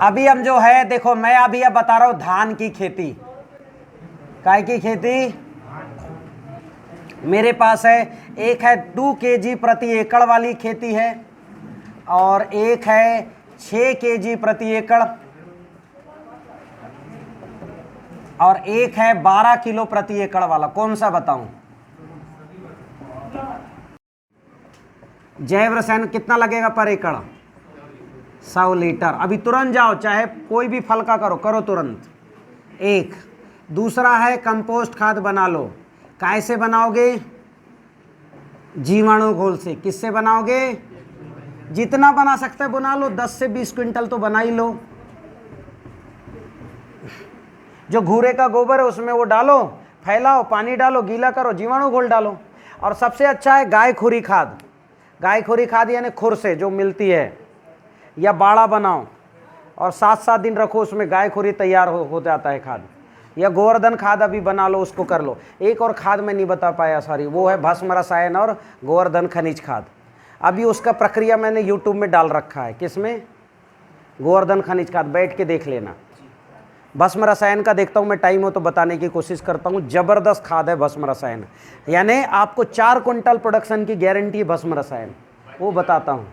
अभी हम जो है देखो, मैं अभी अब बता रहा हूं धान की खेती, काय की खेती मेरे पास है। एक है 2 kg प्रति एकड़ वाली खेती है, और एक है 6 kg प्रति एकड़, और एक है 12 किलो प्रति एकड़ वाला। कौन सा बताऊं? जैव रसायन कितना लगेगा पर एकड़? 100 लीटर। अभी तुरंत जाओ, चाहे कोई भी फल का करो तुरंत। एक दूसरा है कंपोस्ट खाद बना लो। कैसे बनाओगे? जीवाणु घोल से। किससे बनाओगे? जितना बना सकते बना लो, 10 से 20 क्विंटल तो बना ही लो। जो घूरे का गोबर है उसमें वो डालो, फैलाओ, पानी डालो, गीला करो, जीवाणु घोल डालो। और सबसे अच्छा है गाय खुरी खाद। गाय खुरी खाद यानी खुर से जो मिलती है, या बाड़ा बनाओ और 7-7 दिन रखो, उसमें गाय खुरी तैयार हो जाता है खाद। या गोवर्धन खाद अभी बना लो, उसको कर लो। एक और खाद मैं नहीं बता पाया, सॉरी, वो है भस्म रसायन और गोवर्धन खनिज खाद। अभी उसका प्रक्रिया मैंने यूट्यूब में डाल रखा है। किसमें? गोवर्धन खनिज खाद, बैठ के देख लेना। भस्म रसायन का देखता हूँ मैं, टाइम हो तो बताने की कोशिश करता हूँ। ज़बरदस्त खाद है भस्म रसायन, यानी आपको 4 क्विंटल प्रोडक्शन की गारंटी है भस्म रसायन, वो बताता हूँ।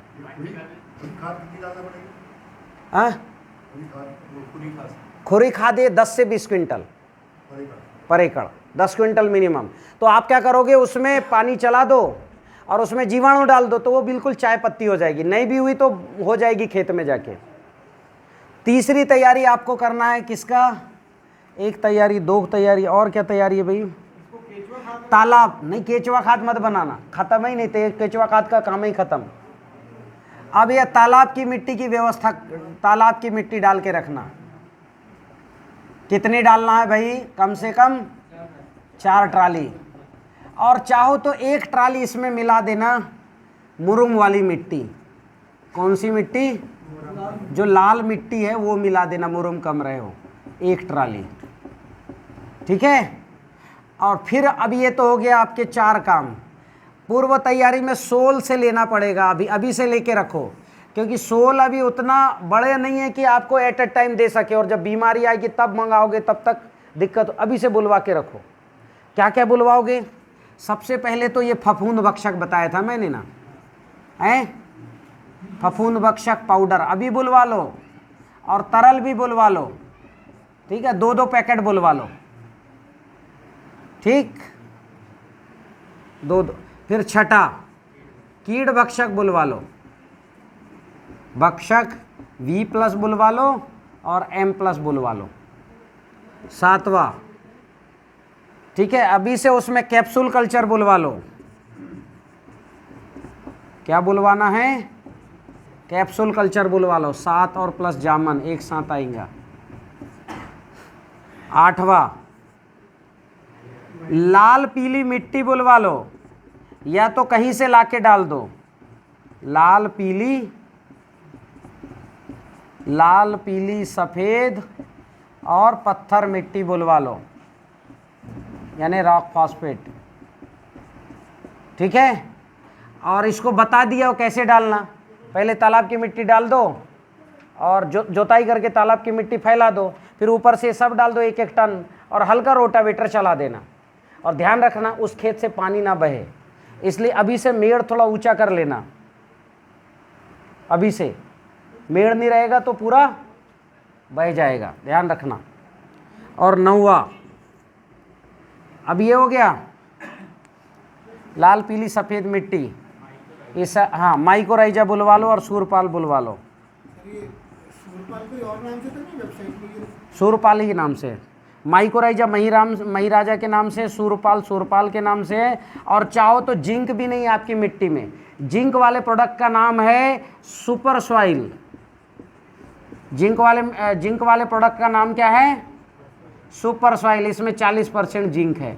हाँ, खुरी खाद है 10 से 20 क्विंटल पर एकड़, 10 क्विंटल मिनिमम। तो आप क्या करोगे, उसमें पानी चला दो और उसमें जीवाणु डाल दो, तो वो बिल्कुल चाय पत्ती हो जाएगी। नहीं भी हुई तो हो जाएगी खेत में जाके। तीसरी तैयारी आपको करना है किसका? एक तैयारी, 2 तैयारी, और क्या तैयारी है भाई? तालाब नहीं, केचुआ खाद मत बनाना, खत्म ही नहीं, केचुआ खाद का काम ही खत्म। अब यह तालाब की मिट्टी की व्यवस्था, तालाब की मिट्टी डाल के रखना। कितनी डालना है भाई? कम से कम 4 ट्राली, और चाहो तो 1 ट्राली इसमें मिला देना मुरुम वाली मिट्टी। कौन सी मिट्टी? जो लाल मिट्टी है वो मिला देना, मुरुम कम रहे हो, 1 ट्राली। ठीक है। और फिर अब ये तो हो गया आपके 4 काम। पूर्व तैयारी में सोल से लेना पड़ेगा, अभी से लेके रखो, क्योंकि सोल अभी उतना बड़े नहीं है कि आपको एट ए टाइम दे सके, और जब बीमारी आएगी तब मंगाओगे, तब तक दिक्कत। अभी से बुलवा के रखो। क्या क्या बुलवाओगे? सबसे पहले तो ये फफूंद भक्षक बताया था मैंने ना, है फफूंद भक्षक पाउडर, अभी बुलवा लो, और तरल भी बुलवा लो। ठीक है, 2-2 पैकेट बुलवा लो। ठीक, 2-2। फिर छठा, कीट भक्षक बुलवा लो, भक्षक V+ बुलवा लो और M+ बुलवा लो। 7वां, ठीक है, अभी से उसमें कैप्सूल कल्चर बुलवा लो। क्या बुलवाना है? कैप्सूल कल्चर बुलवा लो। 7 और प्लस जामन एक साथ आएगा। 8वां, लाल पीली मिट्टी बुलवा लो, या तो कहीं से लाके डाल दो। लाल पीली सफ़ेद और पत्थर मिट्टी बुलवा लो, यानी रॉक फॉस्फेट। ठीक है, और इसको बता दिया कैसे डालना। पहले तालाब की मिट्टी डाल दो, और जोताई करके तालाब की मिट्टी फैला दो, फिर ऊपर से सब डाल दो 1-1 टन, और हल्का रोटावेटर चला देना। और ध्यान रखना उस खेत से पानी ना बहे, इसलिए अभी से मेड़ थोड़ा ऊंचा कर लेना। अभी से मेड़ नहीं रहेगा तो पूरा बह जाएगा, ध्यान रखना। और 9वां, अब ये हो गया लाल पीली सफ़ेद मिट्टी, इस हाँ माइकोराइजा बुलवा लो और सूरपाल बुलवा लो। सूरपाल ही नाम से, माइकोराइजा महिराजा के नाम से, सूरपाल के नाम से है। और चाहो तो जिंक भी नहीं आपकी मिट्टी में, जिंक वाले प्रोडक्ट का नाम है सुपर सॉइल। जिंक वाले प्रोडक्ट का नाम क्या है? Super soil. इसमें 40% जिंक है।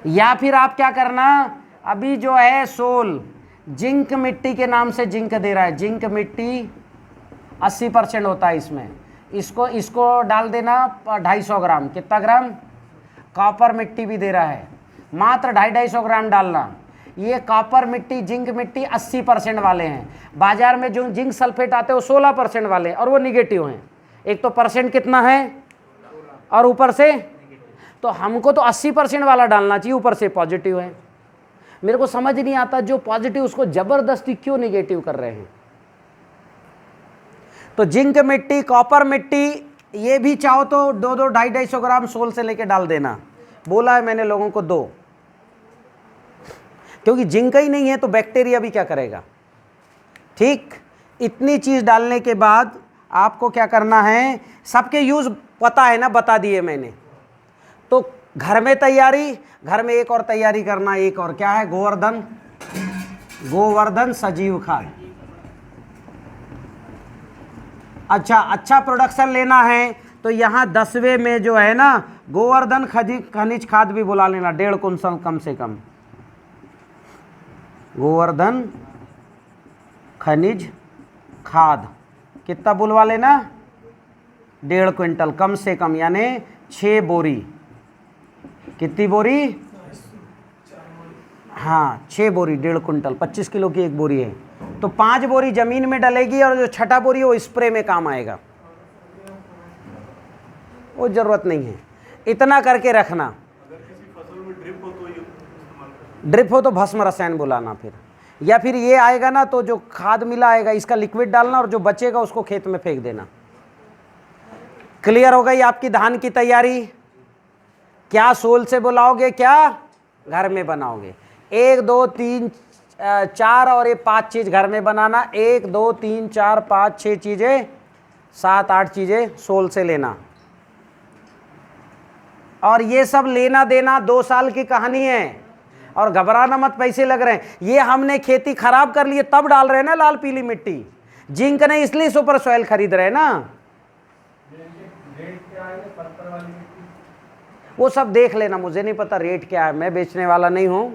या फिर आप क्या करना, अभी जो है सोल जिंक मिट्टी के नाम से जिंक दे रहा है, जिंक मिट्टी 80% होता है इसमें, इसको डाल देना 250 ग्राम। कितना ग्राम? कॉपर मिट्टी भी दे रहा है, मात्र 250 ग्राम डालना। ये कॉपर मिट्टी, जिंक मिट्टी 80% वाले हैं। बाजार में जो जिंक सल्फेट आते हैं वो 16% वाले हैं और वो निगेटिव हैं। एक तो परसेंट कितना है और ऊपर से, तो हमको तो 80% वाला डालना चाहिए, ऊपर से पॉजिटिव है। मेरे को समझ नहीं आता जो पॉजिटिव उसको जबरदस्ती क्यों निगेटिव कर रहे हैं। तो जिंक मिट्टी, कॉपर मिट्टी, ये भी चाहो तो 2-2, 250-250 ग्राम सोल से लेके डाल देना। बोला है मैंने लोगों को 2, क्योंकि जिंक ही नहीं है तो बैक्टीरिया भी क्या करेगा। ठीक, इतनी चीज डालने के बाद आपको क्या करना है, सबके यूज पता है ना, बता दिए मैंने। तो घर में तैयारी, घर में एक और तैयारी करना, एक और क्या है, गोवर्धन सजीव खाद। अच्छा प्रोडक्शन लेना है तो यहाँ 10वें में जो है ना, गोवर्धन खनिज खाद भी बुला लेना, 1.5 कुंटल कम से कम। गोवर्धन खनिज खाद कितना बुलवा लेना, 1.5 क्विंटल कम से कम, यानी 6 बोरी। कितनी बोरी? हाँ 6 बोरी, 1.5 कुंटल, 25 किलो की एक बोरी है। तो 5 बोरी जमीन में डलेगी और जो छठा बोरी है वो स्प्रे में काम आएगा, वो जरूरत नहीं है। इतना करके रखना। अगर किसी फसल में ड्रिप हो तो ये ड्रिप हो तो भस्म रसायन बुलाना फिर, या फिर ये आएगा ना तो जो खाद मिला आएगा इसका लिक्विड डालना और जो बचेगा उसको खेत में फेंक देना। क्लियर हो गई आपकी धान की तैयारी। क्या सोल से बुलाओगे, क्या घर में बनाओगे? 1 2 3 4 और ये 5 चीज घर में बनाना। 1 2 3 4 5 6 चीजें, 7 8 चीजें सोल से लेना। और ये सब लेना देना 2 साल की कहानी है, और घबराना मत, पैसे लग रहे हैं। ये हमने खेती खराब कर ली है तब डाल रहे हैं ना लाल पीली मिट्टी, जिंक नहीं, इसलिए सुपर सॉइल खरीद रहे हैं ना। वो सब देख लेना, मुझे नहीं पता रेट क्या है, मैं बेचने वाला नहीं हूं,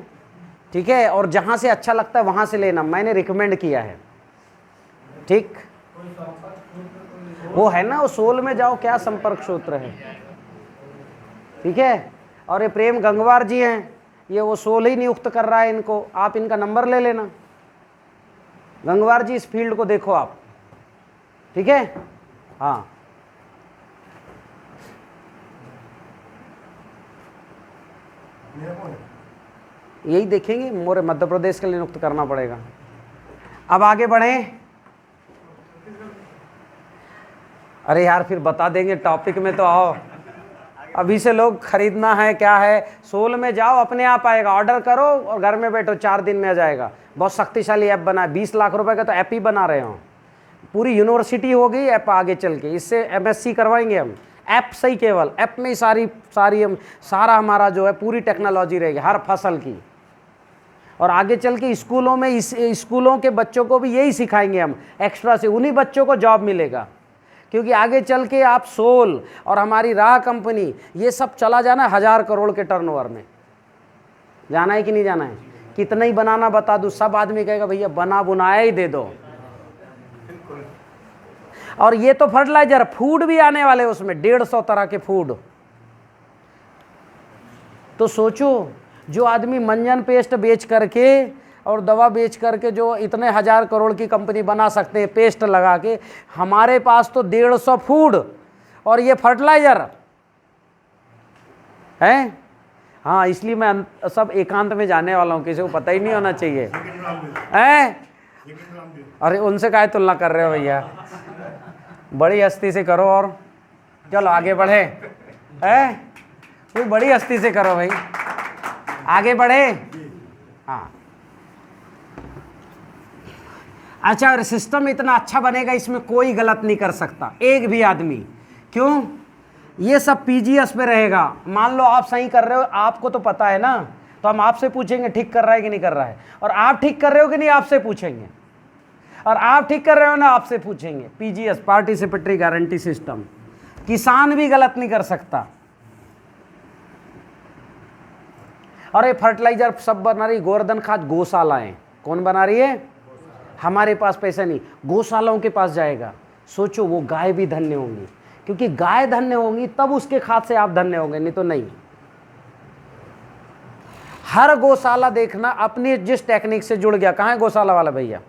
ठीक है। और जहां से अच्छा लगता है वहां से लेना, मैंने रिकमेंड किया है, ठीक। वो है ना, वो सोल में जाओ, क्या संपर्क सूत्र है, ठीक है। और ये प्रेम गंगवार जी हैं, ये वो सोल ही नियुक्त कर रहा है इनको, आप इनका नंबर ले लेना। गंगवार जी इस फील्ड को देखो आप, ठीक है। हाँ यही देखेंगे, मोरे मध्य प्रदेश के लिए नियुक्त करना पड़ेगा। अब आगे बढ़े। अरे यार फिर बता देंगे, टॉपिक में तो आओ, अभी से लोग खरीदना है क्या है। सोल में जाओ, अपने आप आएगा, ऑर्डर करो और घर में बैठो, 4 दिन में आ जाएगा। बहुत शक्तिशाली ऐप बना है, 20 लाख रुपए का तो ऐप ही बना रहे हो, पूरी यूनिवर्सिटी होगी ऐप आगे चल के। इससे MSc करवाएंगे हम, ऐप सही, केवल ऐप में ही सारा हमारा जो है पूरी टेक्नोलॉजी रहेगी हर फसल की। और आगे चल के स्कूलों में, स्कूलों के बच्चों को भी यही सिखाएंगे हम एक्स्ट्रा से, उन्हीं बच्चों को जॉब मिलेगा। क्योंकि आगे चल के आप सोल और हमारी राह कंपनी ये सब चला जाना 1000 करोड़ के टर्नओवर में। जाना है कि नहीं जाना है? कितना ही बनाना बता दूं, सब आदमी कहेगा भैया बना बुनाया ही दे दो। और ये तो फर्टिलाइजर, फूड भी आने वाले उसमें, 150 तरह के फूड। तो सोचो, जो आदमी मंजन पेस्ट बेच करके और दवा बेच करके जो इतने 1000 करोड़ की कंपनी बना सकते हैं पेस्ट लगा के, हमारे पास तो 150 फूड और ये फर्टिलाइजर है। हाँ इसलिए मैं सब एकांत में जाने वाला हूँ, किसी को पता ही नहीं होना चाहिए है। अरे उनसे काहे तुलना कर रहे हो भैया, बड़ी हस्ती से करो। और चलो आगे बढ़े, है कोई बड़ी हस्ती से करो भाई, आगे बढ़े। हाँ अच्छा, और सिस्टम इतना अच्छा बनेगा, इसमें कोई गलत नहीं कर सकता एक भी आदमी। क्यों? ये सब PGS पे रहेगा। मान लो आप सही कर रहे हो, आपको तो पता है ना, तो हम आपसे पूछेंगे ठीक कर रहा है कि नहीं कर रहा है, और आप ठीक कर रहे हो कि नहीं आपसे पूछेंगे, और आप ठीक कर रहे हो ना आपसे पूछेंगे। PGS, पार्टिसिपेटरी गारंटी सिस्टम, किसान भी गलत नहीं कर सकता। और ये फर्टिलाइजर सब बना रही गोवर्धन खाद गौशालाएं, कौन बना रही है? हमारे पास पैसा नहीं, गौशालाओं के पास जाएगा। सोचो वो गाय भी धन्य होंगी, क्योंकि गाय धन्य होंगी तब उसके खाद से आप धन्य होंगे, नहीं तो नहीं। हर गौशाला देखना अपनी जिस टेक्निक से जुड़ गया। कहाँ है गौशाला वाला भैया?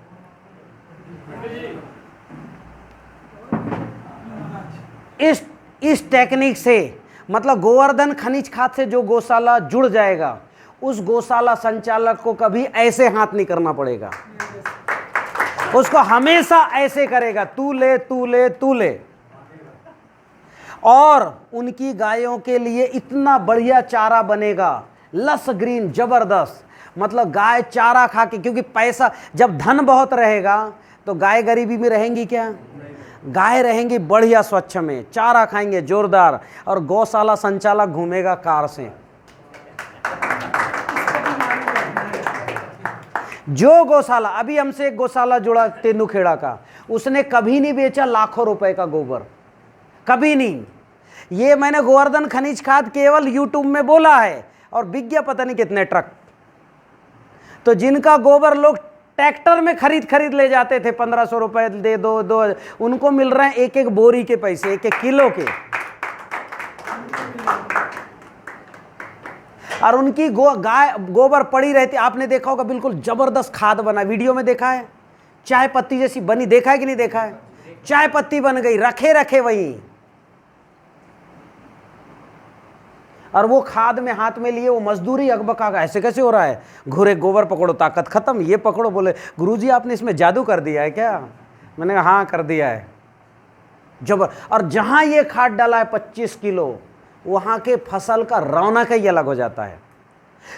इस टेक्निक से, मतलब गोवर्धन खनिज खाद से जो गौशाला जुड़ जाएगा, उस गौशाला संचालक को कभी ऐसे हाथ नहीं करना पड़ेगा, उसको हमेशा ऐसे करेगा, तू ले तू ले तू ले। और उनकी गायों के लिए इतना बढ़िया चारा बनेगा, लस ग्रीन जबरदस्त। मतलब गाय चारा खा के, क्योंकि पैसा, जब धन बहुत रहेगा तो गाय गरीबी में रहेंगी क्या? गाय रहेंगी बढ़िया स्वच्छ में, चारा खाएंगे जोरदार, और गौशाला संचालक घूमेगा कार से। जो गौशाला, अभी हमसे एक गौशाला जुड़ा तेंदुखेड़ा का, उसने कभी नहीं बेचा लाखों रुपए का गोबर, कभी नहीं। ये मैंने गोवर्धन खनिज खाद केवल यूट्यूब में बोला है, और बिक गया पता नहीं कितने ट्रक। तो जिनका गोबर लोग ट्रैक्टर में खरीद ले जाते थे, 1500 रुपए दे दो, उनको मिल रहे हैं एक एक बोरी के पैसे, एक एक किलो के। और उनकी गाय गोबर पड़ी रहती, आपने देखा होगा, बिल्कुल जबरदस्त खाद बना, वीडियो में देखा है, चाय पत्ती जैसी बनी, देखा है कि नहीं देखा है? चाय पत्ती बन गई, रखे वहीं। और वो खाद में हाथ में लिए वो मजदूरी अकबका का, ऐसे कैसे हो रहा है? घुरे गोबर पकड़ो ताकत खत्म, ये पकड़ो। बोले गुरुजी आपने इसमें जादू कर दिया है क्या? मैंने कहा हाँ कर दिया है, जबर। और जहाँ ये खाद डाला है 25 किलो, वहाँ के फसल का रौनक ही अलग हो जाता है।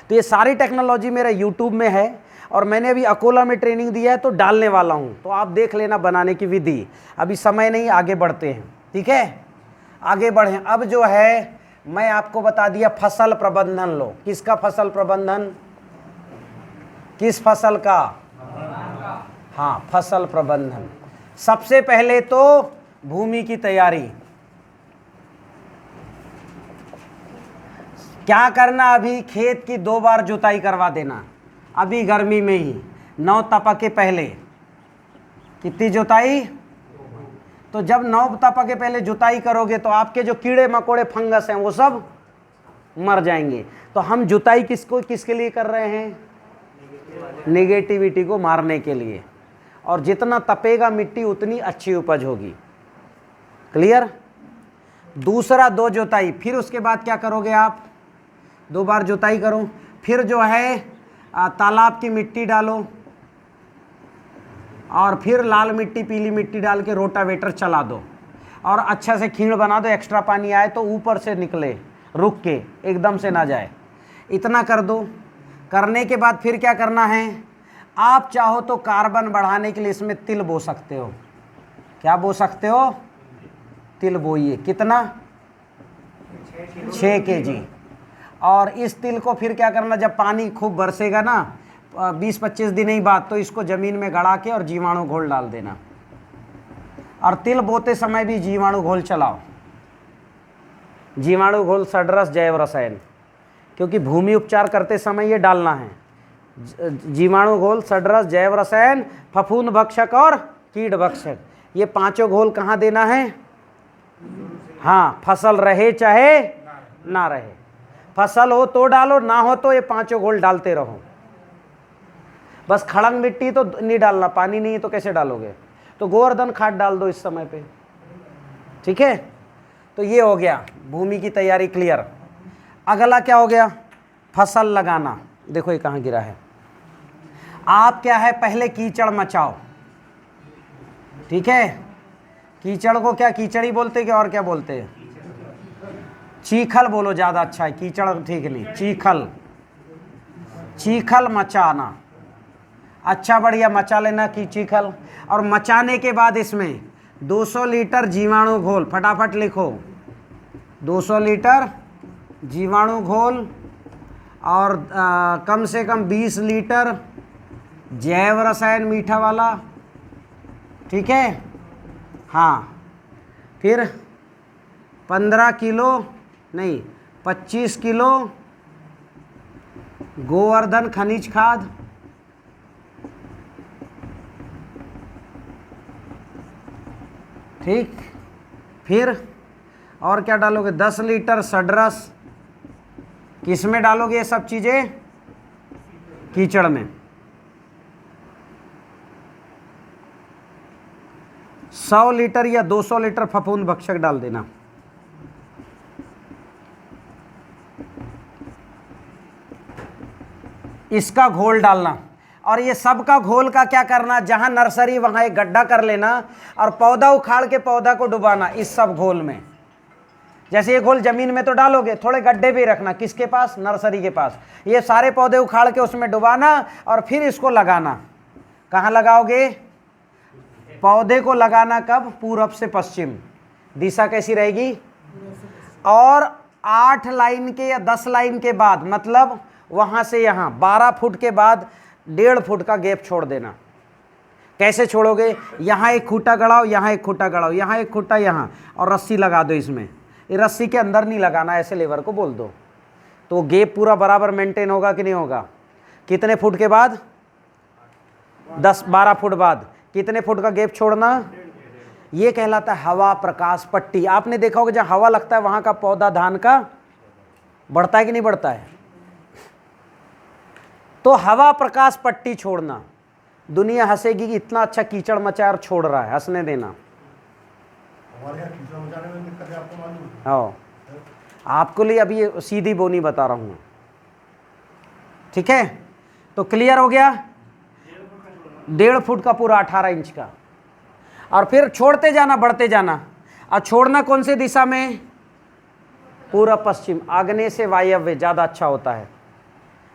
तो ये सारी टेक्नोलॉजी मेरा यूट्यूब में है, और मैंने अभी अकोला में ट्रेनिंग दिया है, तो डालने वाला हूँ, तो आप देख लेना बनाने की विधि। अभी समय नहीं, आगे बढ़ते हैं, ठीक है? आगे बढ़ें। अब जो है मैं आपको बता दिया फसल प्रबंधन लो। किसका फसल प्रबंधन? किस फसल का? हाँ, फसल प्रबंधन। सबसे पहले तो भूमि की तैयारी। क्या करना? अभी खेत की 2 बार जुताई करवा देना, अभी गर्मी में ही, 9 तपक के पहले। कितनी जुताई? तो जब 9 तपक के पहले जुताई करोगे तो आपके जो कीड़े मकोड़े फंगस हैं वो सब मर जाएंगे। तो हम जुताई किसके लिए कर रहे हैं? नेगेटिविटी को मारने के लिए। और जितना तपेगा मिट्टी उतनी अच्छी उपज होगी। क्लियर? दूसरा 2 जुताई, फिर उसके बाद क्या करोगे आप? 2 बार जुताई करो, फिर जो है तालाब की मिट्टी डालो, और फिर लाल मिट्टी पीली मिट्टी डाल के रोटावेटर चला दो, और अच्छा से खींड बना दो, एक्स्ट्रा पानी आए तो ऊपर से निकले, रुक के, एकदम से ना जाए। इतना कर दो। करने के बाद फिर क्या करना है? आप चाहो तो कार्बन बढ़ाने के लिए इसमें तिल बो सकते हो। क्या बो सकते हो? तिल बोइए। कितना? 6 kg। और इस तिल को फिर क्या करना, जब पानी खूब बरसेगा ना 20-25 दिन ही बाद, तो इसको ज़मीन में गड़ा के और जीवाणु घोल डाल देना। और तिल बोते समय भी जीवाणु घोल चलाओ। जीवाणु घोल सडरस जैव रसायन, क्योंकि भूमि उपचार करते समय ये डालना है। जीवाणु घोल, सडरस जैव रसायन, फफूंद भक्षक और कीट भक्षक, ये 5 घोल कहाँ देना है? हाँ, फसल रहे चाहे ना रहे, फसल हो तो डालो, ना हो तो ये 5 घोल डालते रहो। बस खड़ंग मिट्टी तो नहीं डालना, पानी नहीं है तो कैसे डालोगे? तो गोवर्धन खाद डाल दो इस समय पे, ठीक है? तो ये हो गया भूमि की तैयारी क्लियर। अगला क्या हो गया? फसल लगाना। देखो ये कहाँ गिरा है। आप क्या है, पहले कीचड़ मचाओ, ठीक है? कीचड़ को क्या कीचड़ी बोलते क्या और क्या बोलते हैं? चीखल बोलो, ज़्यादा अच्छा है, कीचड़ ठीक नहीं, चीखल। चीखल मचाना, अच्छा बढ़िया मचा लेना की चीखल। और मचाने के बाद इसमें 200 लीटर जीवाणु घोल, फटाफट लिखो, 200 लीटर जीवाणु घोल, और कम से कम 20 लीटर जैव रसायन मीठा वाला, ठीक है? हाँ, फिर 15 किलो नहीं 25 किलो गोवर्धन खनिज खाद, ठीक? फिर और क्या डालोगे? 10 लीटर सडरस। किस में डालोगे ये सब चीज़ें? कीचड़ में 100 लीटर या 200 लीटर फफूंद भक्षक डाल देना। इसका घोल डालना, और ये सब का घोल का क्या करना, जहां नर्सरी वहां एक गड्ढा कर लेना और पौधा उखाड़ के पौधा को डुबाना इस सब घोल में। जैसे ये घोल जमीन में तो डालोगे, थोड़े गड्ढे भी रखना, किसके पास, नर्सरी के पास। ये सारे पौधे उखाड़ के उसमें डुबाना और फिर इसको लगाना। कहाँ लगाओगे, पौधे को लगाना कब, पूरब से पश्चिम। दिशा कैसी रहेगी, और 8 लाइन के या 10 लाइन के बाद, मतलब वहां से यहां 12 फुट के बाद 1.5 फुट का गैप छोड़ देना। कैसे छोड़ोगे, यहां एक खूंटा गड़ाओ, यहां एक खूंटा गड़ाओ, यहां एक खूंटा, यहां, और रस्सी लगा दो इसमें। ये रस्सी के अंदर नहीं लगाना, ऐसे लेबर को बोल दो, तो गैप पूरा बराबर मेंटेन होगा कि नहीं होगा। कितने फुट के बाद, 10-12 फुट बाद कितने फुट का गैप छोड़ना, ये कहलाता है हवा प्रकाश पट्टी। आपने देखा होगा जहां हवा लगता है वहां का पौधा धान का बढ़ता है कि नहीं बढ़ता है। तो हवा प्रकाश पट्टी छोड़ना। दुनिया हंसेगी कि इतना अच्छा कीचड़ मचा और छोड़ रहा है, हंसने देना। हमारे यहाँ कीचड़ मचाने में दिक्कत है, आपको मालूम है? हाँ, आपको लिए अभी ये सीधी बोनी बता रहा हूँ, ठीक है। तो क्लियर हो गया, 1.5 फुट का पूरा 18 इंच का, और फिर छोड़ते जाना, बढ़ते जाना। और छोड़ना कौन से दिशा में, पूरब पश्चिम, आग्नेय से वायव्य ज़्यादा अच्छा होता है,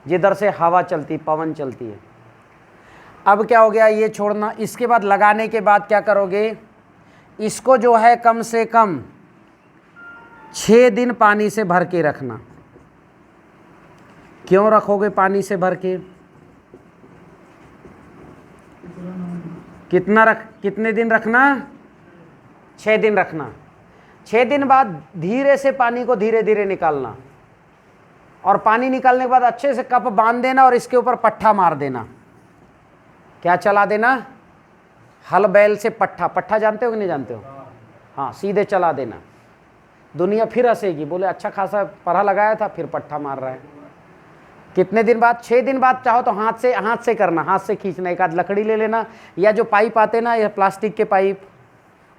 जिधर से हवा चलती, पवन चलती है। अब क्या हो गया, ये छोड़ना। इसके बाद लगाने के बाद क्या करोगे, इसको जो है कम से कम 6 दिन पानी से भर के रखना। क्यों रखोगे पानी से भर के, कितने दिन रखना, 6 दिन रखना। 6 दिन बाद धीरे से पानी को धीरे धीरे निकालना, और पानी निकालने के बाद अच्छे से कप बांध देना और इसके ऊपर पट्ठा मार देना। क्या चला देना, हल बैल से पट्ठा जानते हो कि नहीं जानते हो, हाँ, सीधे चला देना। दुनिया फिर हंसेगी, बोले अच्छा खासा परा लगाया था, फिर पट्ठा मार रहा है। कितने दिन बाद, 6 दिन बाद। चाहो तो हाथ से करना, हाथ से खींचना। एक आध लकड़ी ले लेना, या जो पाइप आते ना, या प्लास्टिक के पाइप,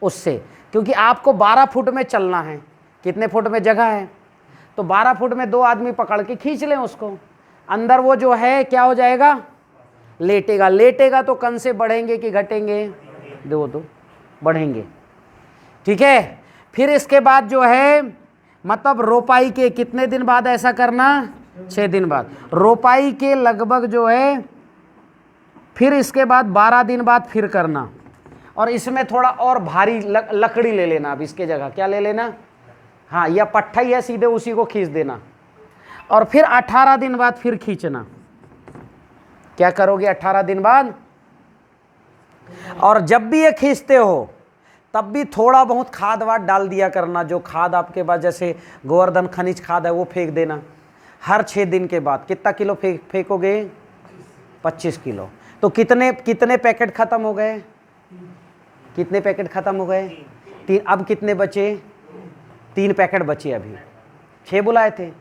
उससे, क्योंकि आपको 12 फुट में चलना है। कितने फुट में जगह है, तो 12 फुट में 2 आदमी पकड़ के खींच लें उसको। अंदर वो जो है क्या हो जाएगा, लेटेगा तो कन से बढ़ेंगे कि घटेंगे, दो बढ़ेंगे, ठीक है। फिर इसके बाद जो है, मतलब रोपाई के कितने दिन बाद ऐसा करना, 6 दिन बाद। रोपाई के लगभग जो है, फिर इसके बाद 12 दिन बाद फिर करना। और इसमें थोड़ा और भारी लकड़ी ले लेना। अब इसके जगह क्या ले लेना, हाँ, या पट्टा ही है, सीधे उसी को खींच देना। और फिर 18 दिन बाद फिर खींचना। क्या करोगे 18 दिन बाद, और जब भी ये खींचते हो तब भी थोड़ा बहुत खाद वाद डाल दिया करना। जो खाद आपके पास, जैसे गोवर्धन खनिज खाद है, वो फेंक देना हर 6 दिन के बाद। कितना किलो फेंकोगे, 25 किलो। तो कितने पैकेट खत्म हो गए, कितने पैकेट खत्म हो गए, 3। अब कितने बचे, 3 पैकेट बचे, अभी 6 बुलाए थे।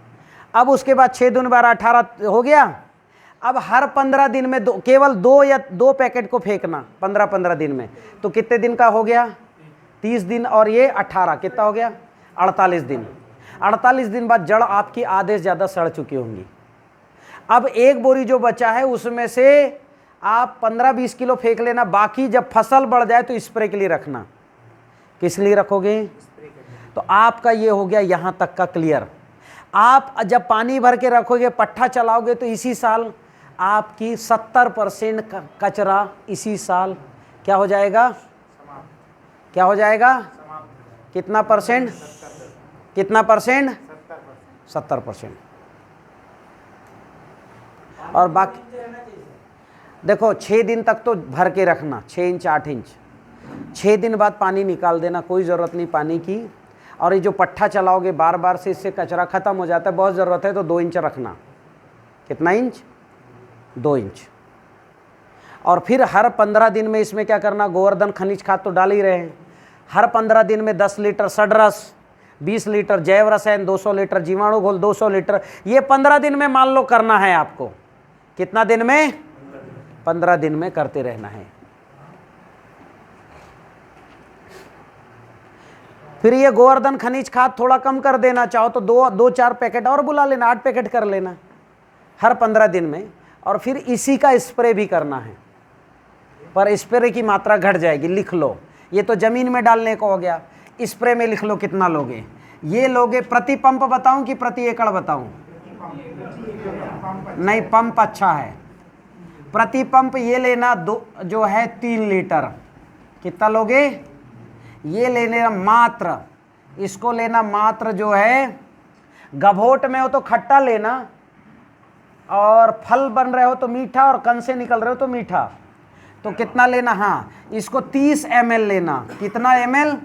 अब उसके बाद 6 दिन बार 18 हो गया। अब हर 15 दिन में केवल 2 पैकेट को फेंकना, 15 दिन में। तो कितने दिन का हो गया, 30 दिन, और ये 18, कितना हो गया, 48 दिन। 48 दिन बाद जड़ आपकी आधे से ज़्यादा सड़ चुकी होंगी। अब एक बोरी जो बचा है उसमें से आप 15-20 किलो फेंक लेना। बाकी जब फसल बढ़ जाए तो स्प्रे के लिए रखना। किस लिए रखोगे, तो आपका ये हो गया यहाँ तक का क्लियर। आप जब पानी भर के रखोगे, पट्ठा चलाओगे, तो इसी साल आपकी 70% कचरा इसी साल क्या हो जाएगा, क्या हो जाएगा, कितना परसेंट, कितना परसेंट, 70%। और बाकी देखो 6 दिन तक तो भर के रखना, 6 इंच 8 इंच। 6 दिन बाद पानी निकाल देना, कोई ज़रूरत नहीं पानी की। और ये जो पट्ठा चलाओगे बार बार से, इससे कचरा ख़त्म हो जाता है। बहुत ज़रूरत है तो 2 इंच रखना। कितना इंच, 2 इंच। और फिर हर 15 दिन में इसमें क्या करना, गोवर्धन खनिज खाद तो डाल ही रहे हैं। हर 15 दिन में 10 लीटर सड़रस, 20 लीटर जैव रसायन, 200 लीटर जीवाणु घोल, 200 लीटर, ये 15 दिन में मान लो करना है आपको। कितना दिन में? 15 दिन में करते रहना है। फिर ये गोवर्धन खनिज खाद थोड़ा कम कर देना, चाहो तो 2-4 पैकेट और बुला लेना, 8 पैकेट कर लेना हर 15 दिन में। और फिर इसी का स्प्रे भी करना है, पर स्प्रे की मात्रा घट जाएगी। लिख लो, ये तो जमीन में डालने को हो गया, स्प्रे में लिख लो कितना लोगे। ये लोगे प्रति पंप बताऊं कि प्रति एकड़ बताऊं? नहीं, पंप अच्छा है। प्रति पंप ये लेना जो है 3 लीटर। कितना लोगे? ये लेने मात्र, इसको लेना मात्र जो है, गभोट में हो तो खट्टा लेना, और फल बन रहे हो तो मीठा, और कण से निकल रहे हो तो मीठा। तो कितना लेना? हाँ, इसको 30 ml लेना। कितना ml?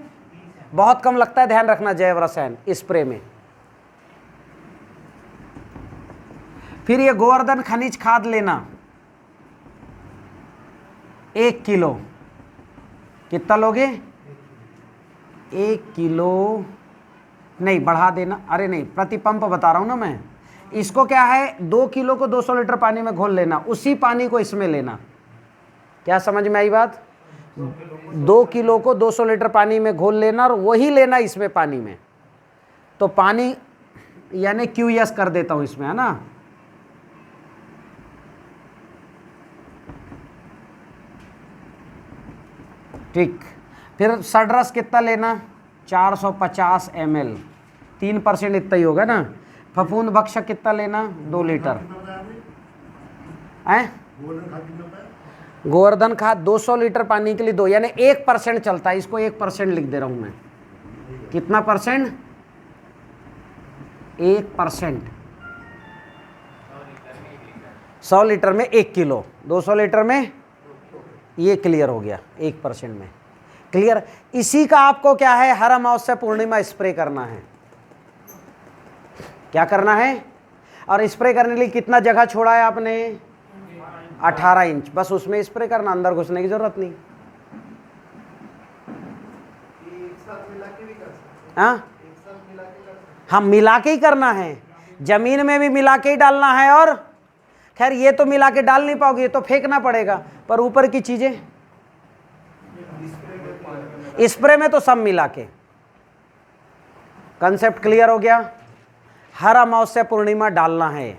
बहुत कम लगता है, ध्यान रखना जैव रसायन स्प्रे में। फिर ये गोवर्धन खनिज खाद लेना 1 किलो। कितना लोगे? 1 किलो नहीं, बढ़ा देना। अरे नहीं, प्रति पंप बता रहा हूं ना मैं। इसको क्या है, 2 किलो को 200 लीटर पानी में घोल लेना, उसी पानी को इसमें लेना। क्या समझ में आई बात? 2 किलो को 200 लीटर पानी में घोल लेना और वही लेना इसमें पानी में। तो पानी यानी QS कर देता हूं इसमें, है ना। ठीक। फिर सडरस कितना लेना? 450 ml, 3% इतना ही होगा ना। फफूंद भक्षक कितना लेना? 2 लीटर। गोवर्धन खाद 200 लीटर पानी के लिए 2, यानी 1% चलता है। इसको 1% लिख दे रहा हूं मैं। कितना परसेंट? 1%। 100 लीटर में 1 किलो, 200 लीटर में, ये क्लियर हो गया, 1% में क्लियर। इसी का आपको क्या है, हर अमावस्या पूर्णिमा स्प्रे करना है। क्या करना है? और स्प्रे करने के लिए कितना जगह छोड़ा है आपने? 18 इंच। बस उसमें स्प्रे करना, अंदर घुसने की जरूरत नहीं। हाँ, हम मिला के ही करना है, जमीन में भी मिला के ही डालना है। और खैर ये तो मिला के डाल नहीं पाओगे, ये तो फेंकना पड़ेगा, पर ऊपर की चीजें स्प्रे में तो सब मिला के। कंसेप्ट क्लियर हो गया? हर अमावस्या पूर्णिमा डालना है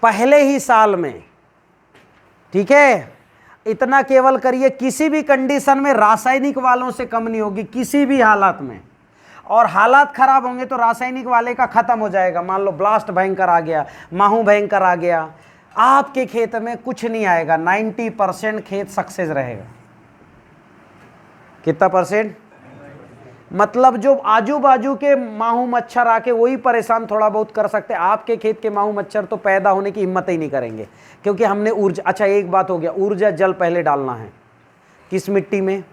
पहले ही साल में, ठीक है। इतना केवल करिए, किसी भी कंडीशन में रासायनिक वालों से कम नहीं होगी, किसी भी हालात में। और हालात खराब होंगे तो रासायनिक वाले का खत्म हो जाएगा। मान लो ब्लास्ट भयंकर आ गया, माहू भयंकर आ गया, आपके खेत में कुछ नहीं आएगा। 90% खेत सक्सेस रहेगा। कितना परसेंट? मतलब जो आजू बाजू के माहू मच्छर आके वही परेशान थोड़ा बहुत कर सकते हैं, आपके खेत के माहू मच्छर तो पैदा होने की हिम्मत ही नहीं करेंगे, क्योंकि हमने ऊर्जा। अच्छा एक बात हो गया, ऊर्जा जल पहले डालना है। किस मिट्टी में?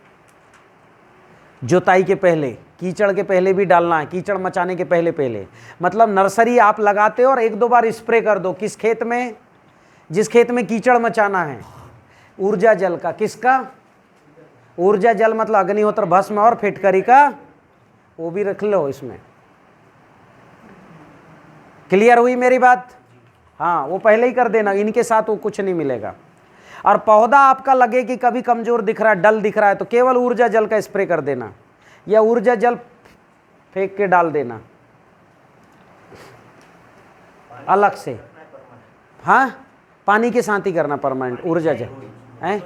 जुताई के पहले, कीचड़ के पहले भी डालना है, कीचड़ मचाने के पहले। मतलब नर्सरी आप लगाते हो और 1-2 बार स्प्रे कर दो। किस खेत में? जिस खेत में कीचड़ मचाना है। ऊर्जा जल का, किसका? ऊर्जा जल मतलब अग्निहोत्र भस्म और फिटकरी का, वो भी रख लो इसमें। क्लियर हुई मेरी बात? हाँ, वो पहले ही कर देना, इनके साथ वो कुछ नहीं मिलेगा। और पौधा आपका लगे कि कभी कमजोर दिख रहा है, डल दिख रहा है, तो केवल ऊर्जा जल का स्प्रे कर देना, या ऊर्जा जल फेंक के डाल देना अलग से। हाँ, पानी के साथ ही करना परमानेंट ऊर्जा जल है।